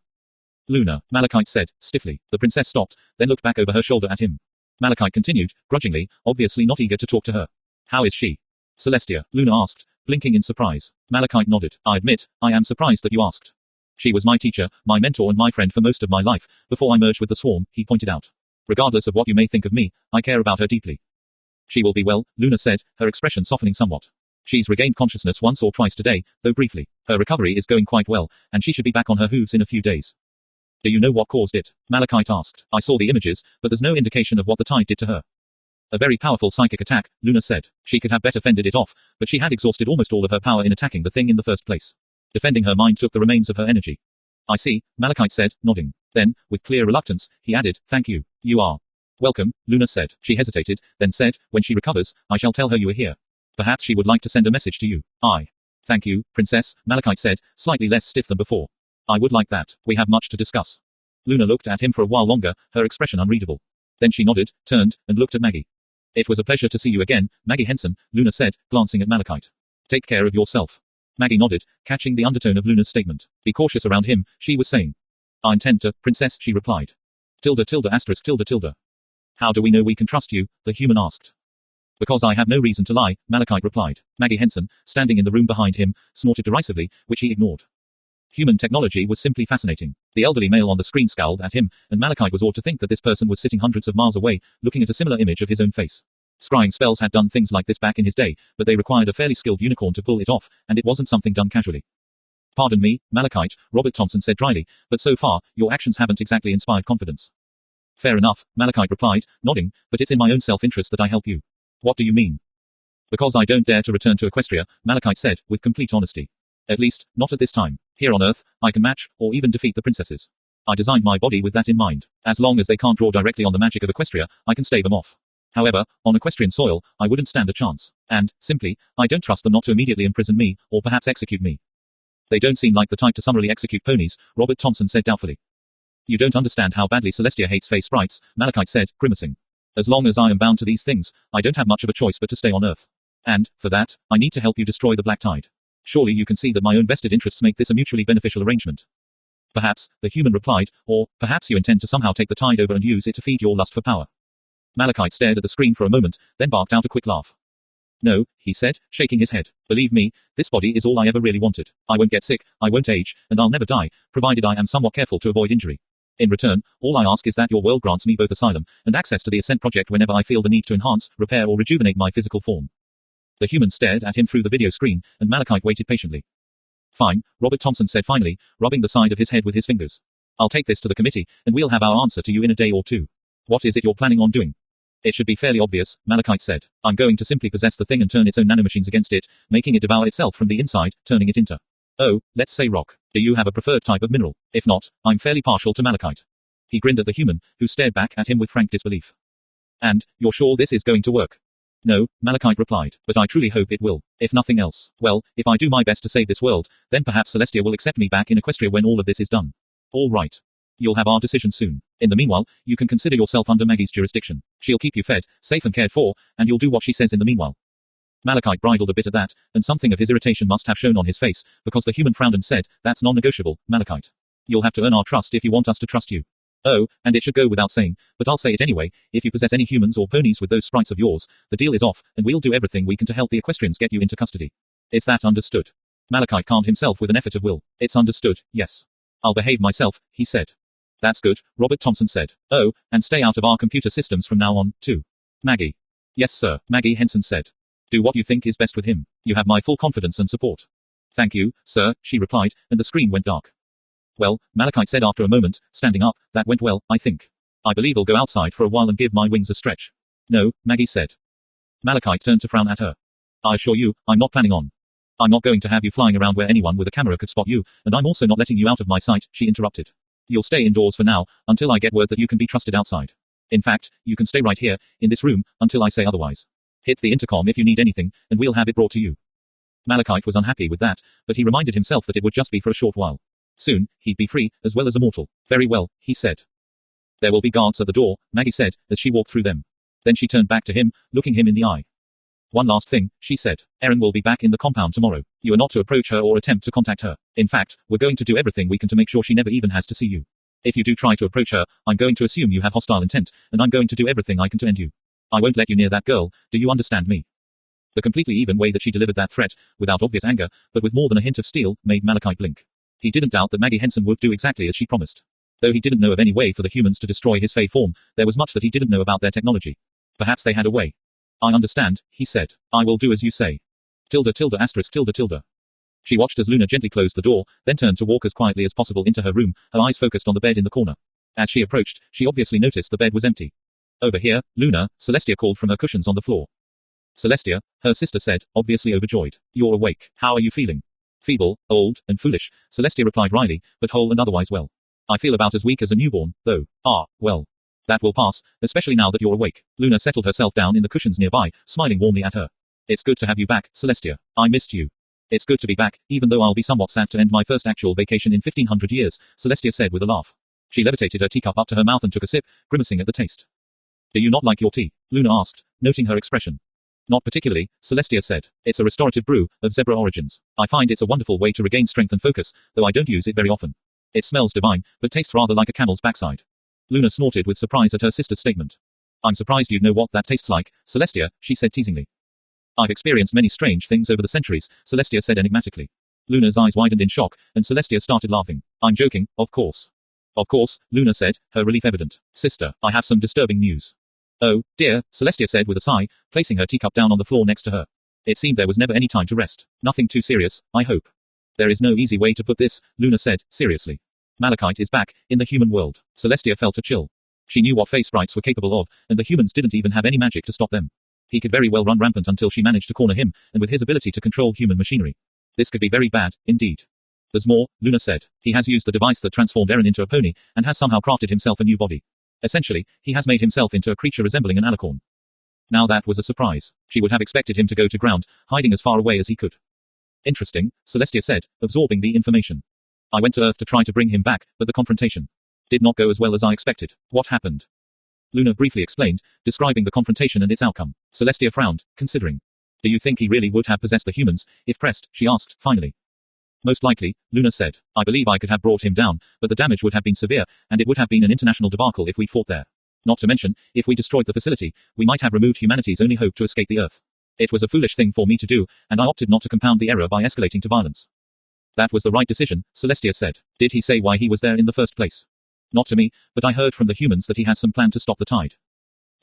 Luna, Malachite said, stiffly. The princess stopped, then looked back over her shoulder at him. Malachite continued, grudgingly, obviously not eager to talk to her. How is she? Celestia, Luna asked, blinking in surprise. Malachite nodded. I admit, I am surprised that you asked. She was my teacher, my mentor and my friend for most of my life, before I merged with the swarm, he pointed out. Regardless of what you may think of me, I care about her deeply. She will be well, Luna said, her expression softening somewhat. She's regained consciousness once or twice today, though briefly. Her recovery is going quite well, and she should be back on her hooves in a few days. Do you know what caused it? Malachite asked. I saw the images, but there's no indication of what the tide did to her. A very powerful psychic attack, Luna said. She could have better fended it off, but she had exhausted almost all of her power in attacking the thing in the first place. Defending her mind took the remains of her energy. I see, Malachite said, nodding. Then, with clear reluctance, he added, thank you. You are welcome, Luna said. She hesitated, then said, when she recovers, I shall tell her you are here. Perhaps she would like to send a message to you. Thank you, Princess, Malachite said, slightly less stiff than before. I would like that. We have much to discuss. Luna looked at him for a while longer, her expression unreadable. Then she nodded, turned, and looked at Maggie. It was a pleasure to see you again, Maggie Henson, Luna said, glancing at Malachite. Take care of yourself. Maggie nodded, catching the undertone of Luna's statement. Be cautious around him, she was saying. I intend to, Princess, she replied. ****. How do we know we can trust you? The human asked. Because I have no reason to lie, Malachite replied. Maggie Henson, standing in the room behind him, snorted derisively, which he ignored. Human technology was simply fascinating. The elderly male on the screen scowled at him, and Malachite was awed to think that this person was sitting hundreds of miles away, looking at a similar image of his own face. Scrying spells had done things like this back in his day, but they required a fairly skilled unicorn to pull it off, and it wasn't something done casually. Pardon me, Malachite, Robert Thompson said dryly, but so far, your actions haven't exactly inspired confidence. Fair enough, Malachite replied, nodding, but it's in my own self-interest that I help you. What do you mean? Because I don't dare to return to Equestria, Malachite said, with complete honesty. At least, not at this time. Here on Earth, I can match, or even defeat the princesses. I designed my body with that in mind. As long as they can't draw directly on the magic of Equestria, I can stave them off. However, on Equestrian soil, I wouldn't stand a chance. And, simply, I don't trust them not to immediately imprison me, or perhaps execute me. They don't seem like the type to summarily execute ponies, Robert Thompson said doubtfully. You don't understand how badly Celestia hates face sprites, Malachite said, grimacing. As long as I am bound to these things, I don't have much of a choice but to stay on Earth. And, for that, I need to help you destroy the Black Tide. Surely you can see that my own vested interests make this a mutually beneficial arrangement. Perhaps, the human replied, or, perhaps you intend to somehow take the tide over and use it to feed your lust for power. Malachite stared at the screen for a moment, then barked out a quick laugh. No, he said, shaking his head. Believe me, this body is all I ever really wanted. I won't get sick, I won't age, and I'll never die, provided I am somewhat careful to avoid injury. In return, all I ask is that your world grants me both asylum and access to the Ascent project whenever I feel the need to enhance, repair or rejuvenate my physical form. The human stared at him through the video screen, and Malachite waited patiently. Fine, Robert Thompson said finally, rubbing the side of his head with his fingers. I'll take this to the committee, and we'll have our answer to you in a day or two. What is it you're planning on doing? It should be fairly obvious, Malachite said. I'm going to simply possess the thing and turn its own nanomachines against it, making it devour itself from the inside, turning it into, let's say rock. Do you have a preferred type of mineral? If not, I'm fairly partial to malachite. He grinned at the human, who stared back at him with frank disbelief. And, you're sure this is going to work? No, Malachite replied, but I truly hope it will. If nothing else, well, if I do my best to save this world, then perhaps Celestia will accept me back in Equestria when all of this is done. All right. You'll have our decision soon. In the meanwhile, you can consider yourself under Maggie's jurisdiction. She'll keep you fed, safe and cared for, and you'll do what she says in the meanwhile. Malachite bridled a bit at that, and something of his irritation must have shown on his face, because the human frowned and said, that's non-negotiable, Malachite. You'll have to earn our trust if you want us to trust you. Oh, and it should go without saying, but I'll say it anyway, if you possess any humans or ponies with those sprites of yours, the deal is off, and we'll do everything we can to help the Equestrians get you into custody. Is that understood? Malachite calmed himself with an effort of will. It's understood, yes. I'll behave myself, he said. That's good, Robert Thompson said. Oh, and stay out of our computer systems from now on, too. Maggie. Yes, sir, Maggie Henson said. Do what you think is best with him. You have my full confidence and support. Thank you, sir, she replied, and the screen went dark. Well, Malachite said after a moment, standing up, that went well, I think. I believe I'll go outside for a while and give my wings a stretch. No, Maggie said. Malachite turned to frown at her. I assure you, I'm not planning on. I'm not going to have you flying around where anyone with a camera could spot you, and I'm also not letting you out of my sight, she interrupted. You'll stay indoors for now, until I get word that you can be trusted outside. In fact, you can stay right here, in this room, until I say otherwise. Hit the intercom if you need anything, and we'll have it brought to you. Malachite was unhappy with that, but he reminded himself that it would just be for a short while. Soon, he'd be free, as well as immortal. Very well, he said. There will be guards at the door, Maggie said, as she walked through them. Then she turned back to him, looking him in the eye. One last thing, she said. Erin will be back in the compound tomorrow. You are not to approach her or attempt to contact her. In fact, we're going to do everything we can to make sure she never even has to see you. If you do try to approach her, I'm going to assume you have hostile intent, and I'm going to do everything I can to end you. I won't let you near that girl, do you understand me? The completely even way that she delivered that threat, without obvious anger, but with more than a hint of steel, made Malachite blink. He didn't doubt that Maggie Henson would do exactly as she promised. Though he didn't know of any way for the humans to destroy his Fey form, there was much that he didn't know about their technology. Perhaps they had a way. I understand, he said. I will do as you say. Tilde tilde asterisk tilde tilde. She watched as Luna gently closed the door, then turned to walk as quietly as possible into her room, her eyes focused on the bed in the corner. As she approached, she obviously noticed the bed was empty. Over here, Luna, Celestia called from her cushions on the floor. Celestia, her sister said, obviously overjoyed. You're awake. How are you feeling? Feeble, old, and foolish, Celestia replied wryly, but whole and otherwise well. I feel about as weak as a newborn, though. Ah, well. That will pass, especially now that you're awake. Luna settled herself down in the cushions nearby, smiling warmly at her. It's good to have you back, Celestia. I missed you. It's good to be back, even though I'll be somewhat sad to end my first actual vacation in 1500 years, Celestia said with a laugh. She levitated her teacup up to her mouth and took a sip, grimacing at the taste. Do you not like your tea? Luna asked, noting her expression. Not particularly, Celestia said. It's a restorative brew, of zebra origins. I find it's a wonderful way to regain strength and focus, though I don't use it very often. It smells divine, but tastes rather like a camel's backside. Luna snorted with surprise at her sister's statement. I'm surprised you'd know what that tastes like, Celestia, she said teasingly. I've experienced many strange things over the centuries, Celestia said enigmatically. Luna's eyes widened in shock, and Celestia started laughing. I'm joking, of course. Of course, Luna said, her relief evident. Sister, I have some disturbing news. Oh, dear, Celestia said with a sigh, placing her teacup down on the floor next to her. It seemed there was never any time to rest. Nothing too serious, I hope. There is no easy way to put this, Luna said, seriously. Malachite is back, in the human world. Celestia felt a chill. She knew what face sprites were capable of, and the humans didn't even have any magic to stop them. He could very well run rampant until she managed to corner him, and with his ability to control human machinery. This could be very bad, indeed. There's more, Luna said. He has used the device that transformed Erin into a pony, and has somehow crafted himself a new body. Essentially, he has made himself into a creature resembling an alicorn. Now that was a surprise. She would have expected him to go to ground, hiding as far away as he could. Interesting, Celestia said, absorbing the information. I went to Earth to try to bring him back, but the confrontation did not go as well as I expected. What happened? Luna briefly explained, describing the confrontation and its outcome. Celestia frowned, considering. Do you think he really would have possessed the humans, if pressed, she asked, finally. Most likely, Luna said. I believe I could have brought him down, but the damage would have been severe, and it would have been an international debacle if we fought there. Not to mention, if we destroyed the facility, we might have removed humanity's only hope to escape the Earth. It was a foolish thing for me to do, and I opted not to compound the error by escalating to violence. That was the right decision, Celestia said. Did he say why he was there in the first place? Not to me, but I heard from the humans that he has some plan to stop the tide.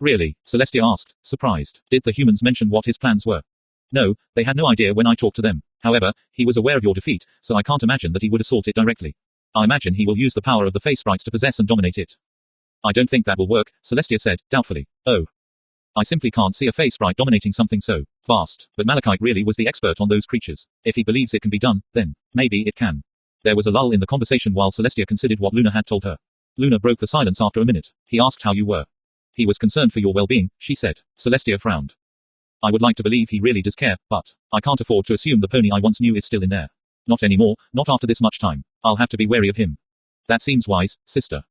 Really? Celestia asked, surprised. Did the humans mention what his plans were? No, they had no idea when I talked to them. However, he was aware of your defeat, so I can't imagine that he would assault it directly. I imagine he will use the power of the face sprites to possess and dominate it. I don't think that will work, Celestia said, doubtfully. Oh. I simply can't see a face sprite dominating something so vast, but Malachite really was the expert on those creatures. If he believes it can be done, then maybe it can. There was a lull in the conversation while Celestia considered what Luna had told her. Luna broke the silence after a minute. He asked how you were. He was concerned for your well-being, she said. Celestia frowned. I would like to believe he really does care, but I can't afford to assume the pony I once knew is still in there. Not anymore, not after this much time. I'll have to be wary of him. That seems wise, sister.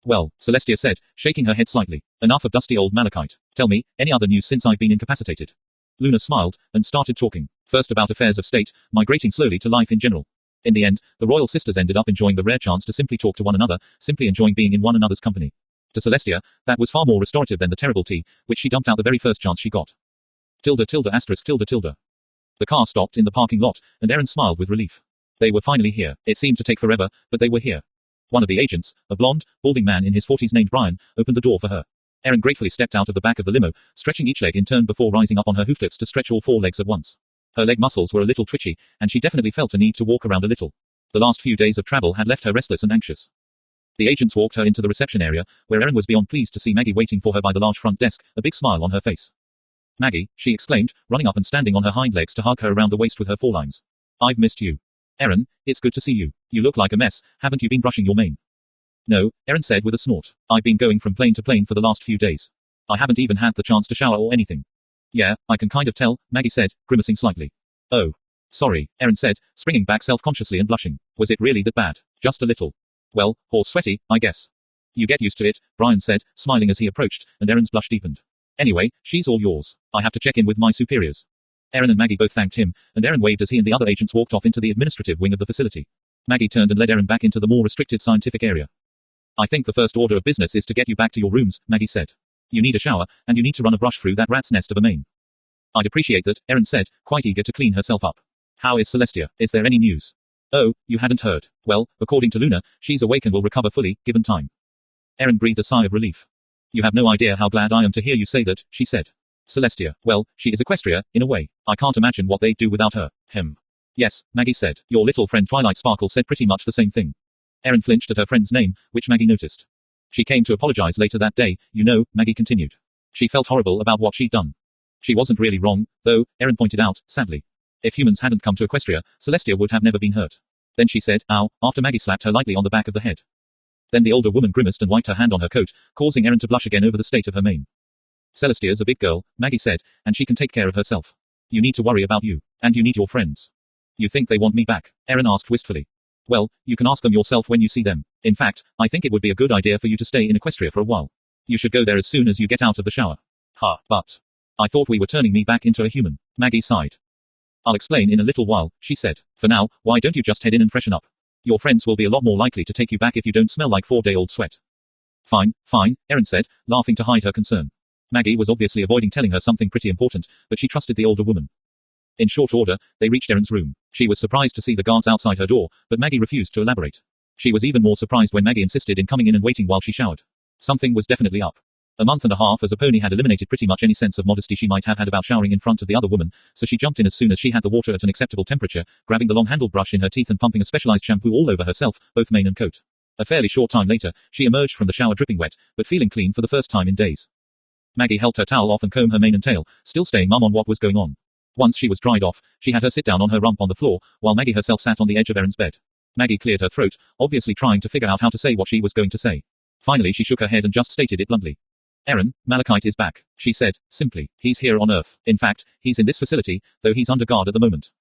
Well, Celestia said, shaking her head slightly. Enough of dusty old Malachite. Tell me, any other news since I've been incapacitated? Luna smiled, and started talking. First about affairs of state, migrating slowly to life in general. In the end, the royal sisters ended up enjoying the rare chance to simply talk to one another, simply enjoying being in one another's company. To Celestia, that was far more restorative than the terrible tea, which she dumped out the very first chance she got. Tilde tilde asterisk tilde tilde. The car stopped in the parking lot, and Erin smiled with relief. They were finally here. It seemed to take forever, but they were here. One of the agents, a blonde, balding man in his 40s named Brian, opened the door for her. Erin gratefully stepped out of the back of the limo, stretching each leg in turn before rising up on her hooftips to stretch all four legs at once. Her leg muscles were a little twitchy, and she definitely felt a need to walk around a little. The last few days of travel had left her restless and anxious. The agents walked her into the reception area, where Erin was beyond pleased to see Maggie waiting for her by the large front desk, a big smile on her face. Maggie, she exclaimed, running up and standing on her hind legs to hug her around the waist with her forelines. I've missed you. Erin, it's good to see you. You look like a mess, haven't you been brushing your mane? No, Erin said with a snort. I've been going from plane to plane for the last few days. I haven't even had the chance to shower or anything. Yeah, I can kind of tell, Maggie said, grimacing slightly. Oh. Sorry, Erin said, springing back self-consciously and blushing. Was it really that bad? Just a little. Well, horse sweaty, I guess. You get used to it, Brian said, smiling as he approached, and Erin's blush deepened. Anyway, she's all yours. I have to check in with my superiors. Erin and Maggie both thanked him, and Erin waved as he and the other agents walked off into the administrative wing of the facility. Maggie turned and led Erin back into the more restricted scientific area. I think the first order of business is to get you back to your rooms, Maggie said. You need a shower, and you need to run a brush through that rat's nest of a mane. I'd appreciate that, Erin said, quite eager to clean herself up. How is Celestia? Is there any news? Oh, you hadn't heard. Well, according to Luna, she's awake and will recover fully, given time. Erin breathed a sigh of relief. You have no idea how glad I am to hear you say that, she said. Celestia, well, she is Equestria, in a way. I can't imagine what they'd do without her. Yes, Maggie said. Your little friend Twilight Sparkle said pretty much the same thing. Erin flinched at her friend's name, which Maggie noticed. She came to apologize later that day, you know, Maggie continued. She felt horrible about what she'd done. She wasn't really wrong, though, Erin pointed out, sadly. If humans hadn't come to Equestria, Celestia would have never been hurt. Then she said, ow, after Maggie slapped her lightly on the back of the head. Then the older woman grimaced and wiped her hand on her coat, causing Erin to blush again over the state of her mane. Celestia's a big girl, Maggie said, and she can take care of herself. You need to worry about you. And you need your friends. You think they want me back? Erin asked wistfully. Well, you can ask them yourself when you see them. In fact, I think it would be a good idea for you to stay in Equestria for a while. You should go there as soon as you get out of the shower. But I thought we were turning me back into a human. Maggie sighed. I'll explain in a little while, she said. For now, why don't you just head in and freshen up? Your friends will be a lot more likely to take you back if you don't smell like 4-day-old sweat. Fine, Erin said, laughing to hide her concern. Maggie was obviously avoiding telling her something pretty important, but she trusted the older woman. In short order, they reached Erin's room. She was surprised to see the guards outside her door, but Maggie refused to elaborate. She was even more surprised when Maggie insisted in coming in and waiting while she showered. Something was definitely up. A month and a half as a pony had eliminated pretty much any sense of modesty she might have had about showering in front of the other woman, so she jumped in as soon as she had the water at an acceptable temperature, grabbing the long-handled brush in her teeth and pumping a specialized shampoo all over herself, both mane and coat. A fairly short time later, she emerged from the shower dripping wet, but feeling clean for the first time in days. Maggie helped her towel off and comb her mane and tail, still staying mum on what was going on. Once she was dried off, she had her sit down on her rump on the floor, while Maggie herself sat on the edge of Erin's bed. Maggie cleared her throat, obviously trying to figure out how to say what she was going to say. Finally she shook her head and just stated it bluntly. Erin, Malachite is back, she said, simply. He's here on Earth. In fact, he's in this facility, though he's under guard at the moment.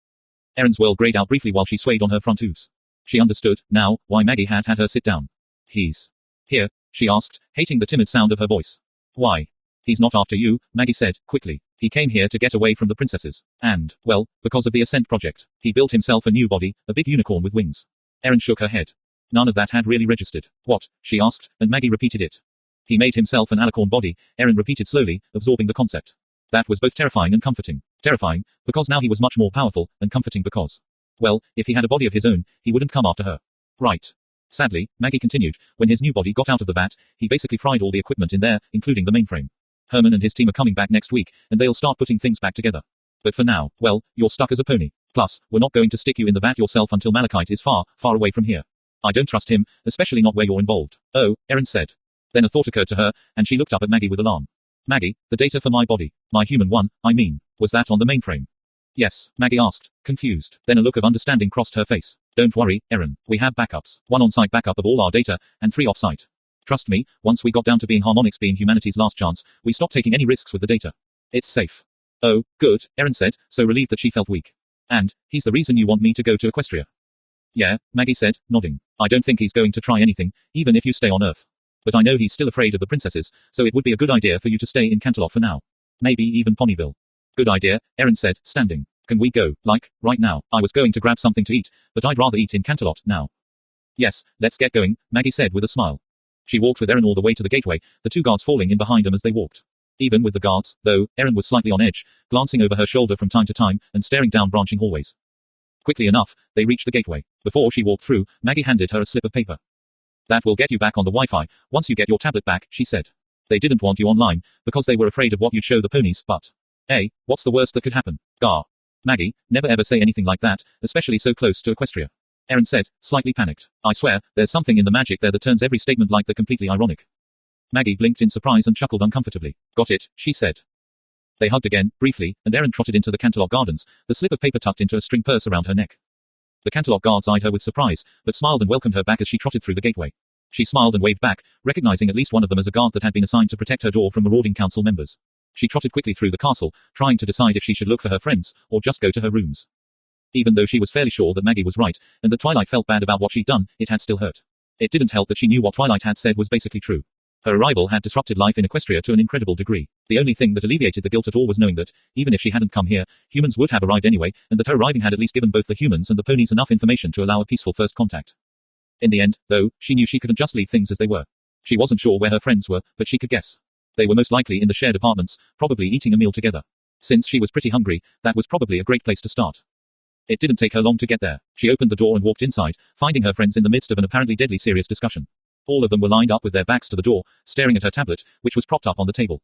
Erin's world grayed out briefly while she swayed on her front hooves. She understood, now, why Maggie had her sit down. He's here, she asked, hating the timid sound of her voice. Why? He's not after you, Maggie said, quickly. He came here to get away from the princesses. And, well, because of the Ascent project. He built himself a new body, a big unicorn with wings. Erin shook her head. None of that had really registered. What? She asked, and Maggie repeated it. He made himself an alicorn body, Erin repeated slowly, absorbing the concept. That was both terrifying and comforting. Terrifying, because now he was much more powerful, and comforting because, well, if he had a body of his own, he wouldn't come after her. Right. Sadly, Maggie continued, when his new body got out of the vat, he basically fried all the equipment in there, including the mainframe. Herman and his team are coming back next week, and they'll start putting things back together. But for now, well, you're stuck as a pony. Plus, we're not going to stick you in the vat yourself until Malachite is far, far away from here. I don't trust him, especially not where you're involved. Oh, Erin said. Then a thought occurred to her, and she looked up at Maggie with alarm. Maggie, the data for my body. My human one, I mean. Was that on the mainframe? Yes, Maggie asked, confused. Then a look of understanding crossed her face. Don't worry, Erin. We have backups. 1 on-site backup of all our data, and 3 off-site. Trust me, once we got down to being harmonics being humanity's last chance, we stopped taking any risks with the data. It's safe. Oh, good, Erin said, so relieved that she felt weak. And, he's the reason you want me to go to Equestria. Yeah, Maggie said, nodding. I don't think he's going to try anything, even if you stay on Earth. But I know he's still afraid of the princesses, so it would be a good idea for you to stay in Canterlot for now. Maybe even Ponyville. Good idea, Erin said, standing. Can we go, like, right now? I was going to grab something to eat, but I'd rather eat in Canterlot now. Yes, let's get going, Maggie said with a smile. She walked with Erin all the way to the gateway, the 2 guards falling in behind them as they walked. Even with the guards, though, Erin was slightly on edge, glancing over her shoulder from time to time, and staring down branching hallways. Quickly enough, they reached the gateway. Before she walked through, Maggie handed her a slip of paper. That will get you back on the Wi-Fi, once you get your tablet back, she said. They didn't want you online, because they were afraid of what you'd show the ponies, but... Hey, what's the worst that could happen? Gar. Maggie, never ever say anything like that, especially so close to Equestria. Erin said, slightly panicked. I swear, there's something in the magic there that turns every statement like that completely ironic. Maggie blinked in surprise and chuckled uncomfortably. Got it, she said. They hugged again, briefly, and Erin trotted into the Canterlot Gardens, the slip of paper tucked into a string purse around her neck. The Canterlot guards eyed her with surprise, but smiled and welcomed her back as she trotted through the gateway. She smiled and waved back, recognizing at least one of them as a guard that had been assigned to protect her door from marauding council members. She trotted quickly through the castle, trying to decide if she should look for her friends, or just go to her rooms. Even though she was fairly sure that Maggie was right, and that Twilight felt bad about what she'd done, it had still hurt. It didn't help that she knew what Twilight had said was basically true. Her arrival had disrupted life in Equestria to an incredible degree. The only thing that alleviated the guilt at all was knowing that, even if she hadn't come here, humans would have arrived anyway, and that her arriving had at least given both the humans and the ponies enough information to allow a peaceful first contact. In the end, though, she knew she couldn't just leave things as they were. She wasn't sure where her friends were, but she could guess. They were most likely in the shared apartments, probably eating a meal together. Since she was pretty hungry, that was probably a great place to start. It didn't take her long to get there. She opened the door and walked inside, finding her friends in the midst of an apparently deadly serious discussion. All of them were lined up with their backs to the door, staring at her tablet, which was propped up on the table.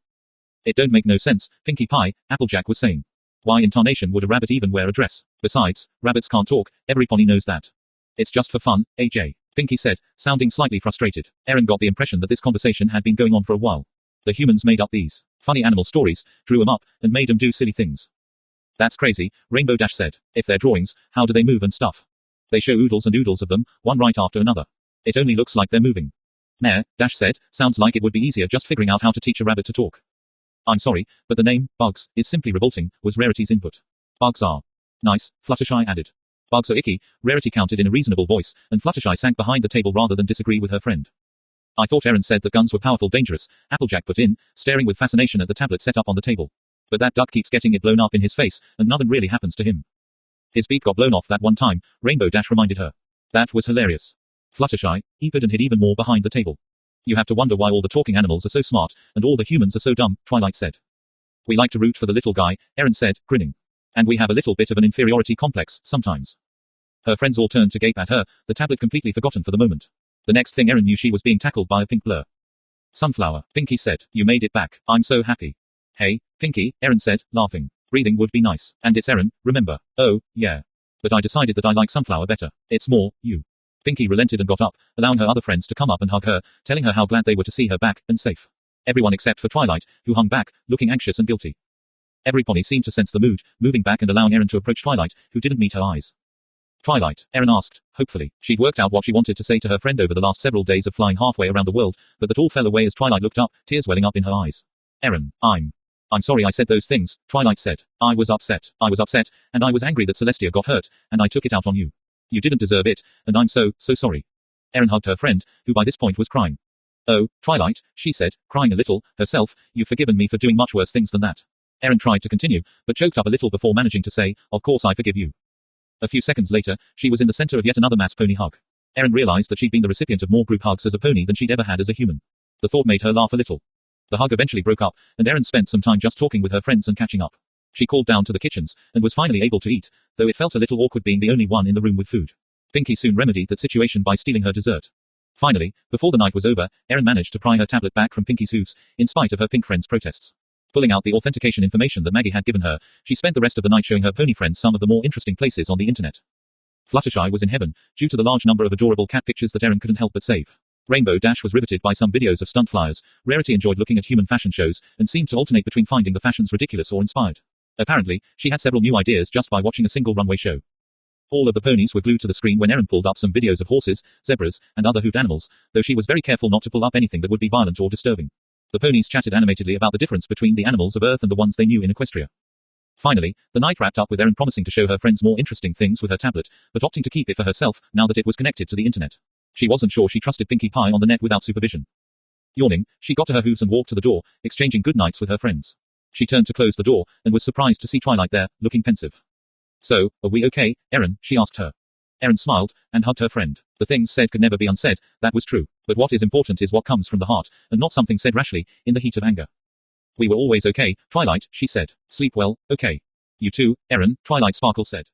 It don't make no sense, Pinkie Pie, Applejack was saying. Why in tarnation would a rabbit even wear a dress? Besides, rabbits can't talk, every pony knows that. It's just for fun, AJ. Pinkie said, sounding slightly frustrated. Erin got the impression that this conversation had been going on for a while. The humans made up these funny animal stories, drew them up, and made them do silly things. That's crazy, Rainbow Dash said. If they're drawings, how do they move and stuff? They show oodles and oodles of them, one right after another. It only looks like they're moving. Nah, Dash said, sounds like it would be easier just figuring out how to teach a rabbit to talk. I'm sorry, but the name, Bugs, is simply revolting, was Rarity's input. Bugs are nice, Fluttershy added. Bugs are icky, Rarity counted in a reasonable voice, and Fluttershy sank behind the table rather than disagree with her friend. I thought Erin said that guns were powerful dangerous, Applejack put in, staring with fascination at the tablet set up on the table. But that duck keeps getting it blown up in his face, and nothing really happens to him. His beak got blown off that one time, Rainbow Dash reminded her. That was hilarious. Fluttershy eeped and hid even more behind the table. You have to wonder why all the talking animals are so smart, and all the humans are so dumb, Twilight said. We like to root for the little guy, Erin said, grinning. And we have a little bit of an inferiority complex, sometimes. Her friends all turned to gape at her, the tablet completely forgotten for the moment. The next thing Erin knew she was being tackled by a pink blur. Sunflower, Pinkie said, you made it back, I'm so happy. Hey, Pinkie, Erin said, laughing. Breathing would be nice. And it's Erin, remember. Oh, yeah. But I decided that I like Sunflower better. It's more, you. Pinkie relented and got up, allowing her other friends to come up and hug her, telling her how glad they were to see her back, and safe. Everyone except for Twilight, who hung back, looking anxious and guilty. Every pony seemed to sense the mood, moving back and allowing Erin to approach Twilight, who didn't meet her eyes. Twilight, Erin asked, hopefully. She'd worked out what she wanted to say to her friend over the last several days of flying halfway around the world, but that all fell away as Twilight looked up, tears welling up in her eyes. Erin, I'm sorry I said those things, Twilight said. I was upset, and I was angry that Celestia got hurt, and I took it out on you. You didn't deserve it, and I'm so sorry. Erin hugged her friend, who by this point was crying. Oh, Twilight, she said, crying a little, herself, you've forgiven me for doing much worse things than that. Erin tried to continue, but choked up a little before managing to say, of course I forgive you. A few seconds later, she was in the center of yet another mass pony hug. Erin realized that she'd been the recipient of more group hugs as a pony than she'd ever had as a human. The thought made her laugh a little. The hug eventually broke up, and Erin spent some time just talking with her friends and catching up. She called down to the kitchens, and was finally able to eat, though it felt a little awkward being the only one in the room with food. Pinkie soon remedied that situation by stealing her dessert. Finally, before the night was over, Erin managed to pry her tablet back from Pinkie's hooves, in spite of her pink friend's protests. Pulling out the authentication information that Maggie had given her, she spent the rest of the night showing her pony friends some of the more interesting places on the internet. Fluttershy was in heaven, due to the large number of adorable cat pictures that Erin couldn't help but save. Rainbow Dash was riveted by some videos of stunt flyers, Rarity enjoyed looking at human fashion shows, and seemed to alternate between finding the fashions ridiculous or inspired. Apparently, she had several new ideas just by watching a single runway show. All of the ponies were glued to the screen when Erin pulled up some videos of horses, zebras, and other hoofed animals, though she was very careful not to pull up anything that would be violent or disturbing. The ponies chatted animatedly about the difference between the animals of Earth and the ones they knew in Equestria. Finally, the night wrapped up with Erin promising to show her friends more interesting things with her tablet, but opting to keep it for herself, now that it was connected to the internet. She wasn't sure she trusted Pinkie Pie on the net without supervision. Yawning, she got to her hooves and walked to the door, exchanging good nights with her friends. She turned to close the door, and was surprised to see Twilight there, looking pensive. So, are we okay, Erin? She asked her. Erin smiled, and hugged her friend. The things said could never be unsaid, that was true. But what is important is what comes from the heart, and not something said rashly, in the heat of anger. We were always okay, Twilight, she said. Sleep well, okay. You too, Erin, Twilight Sparkle said.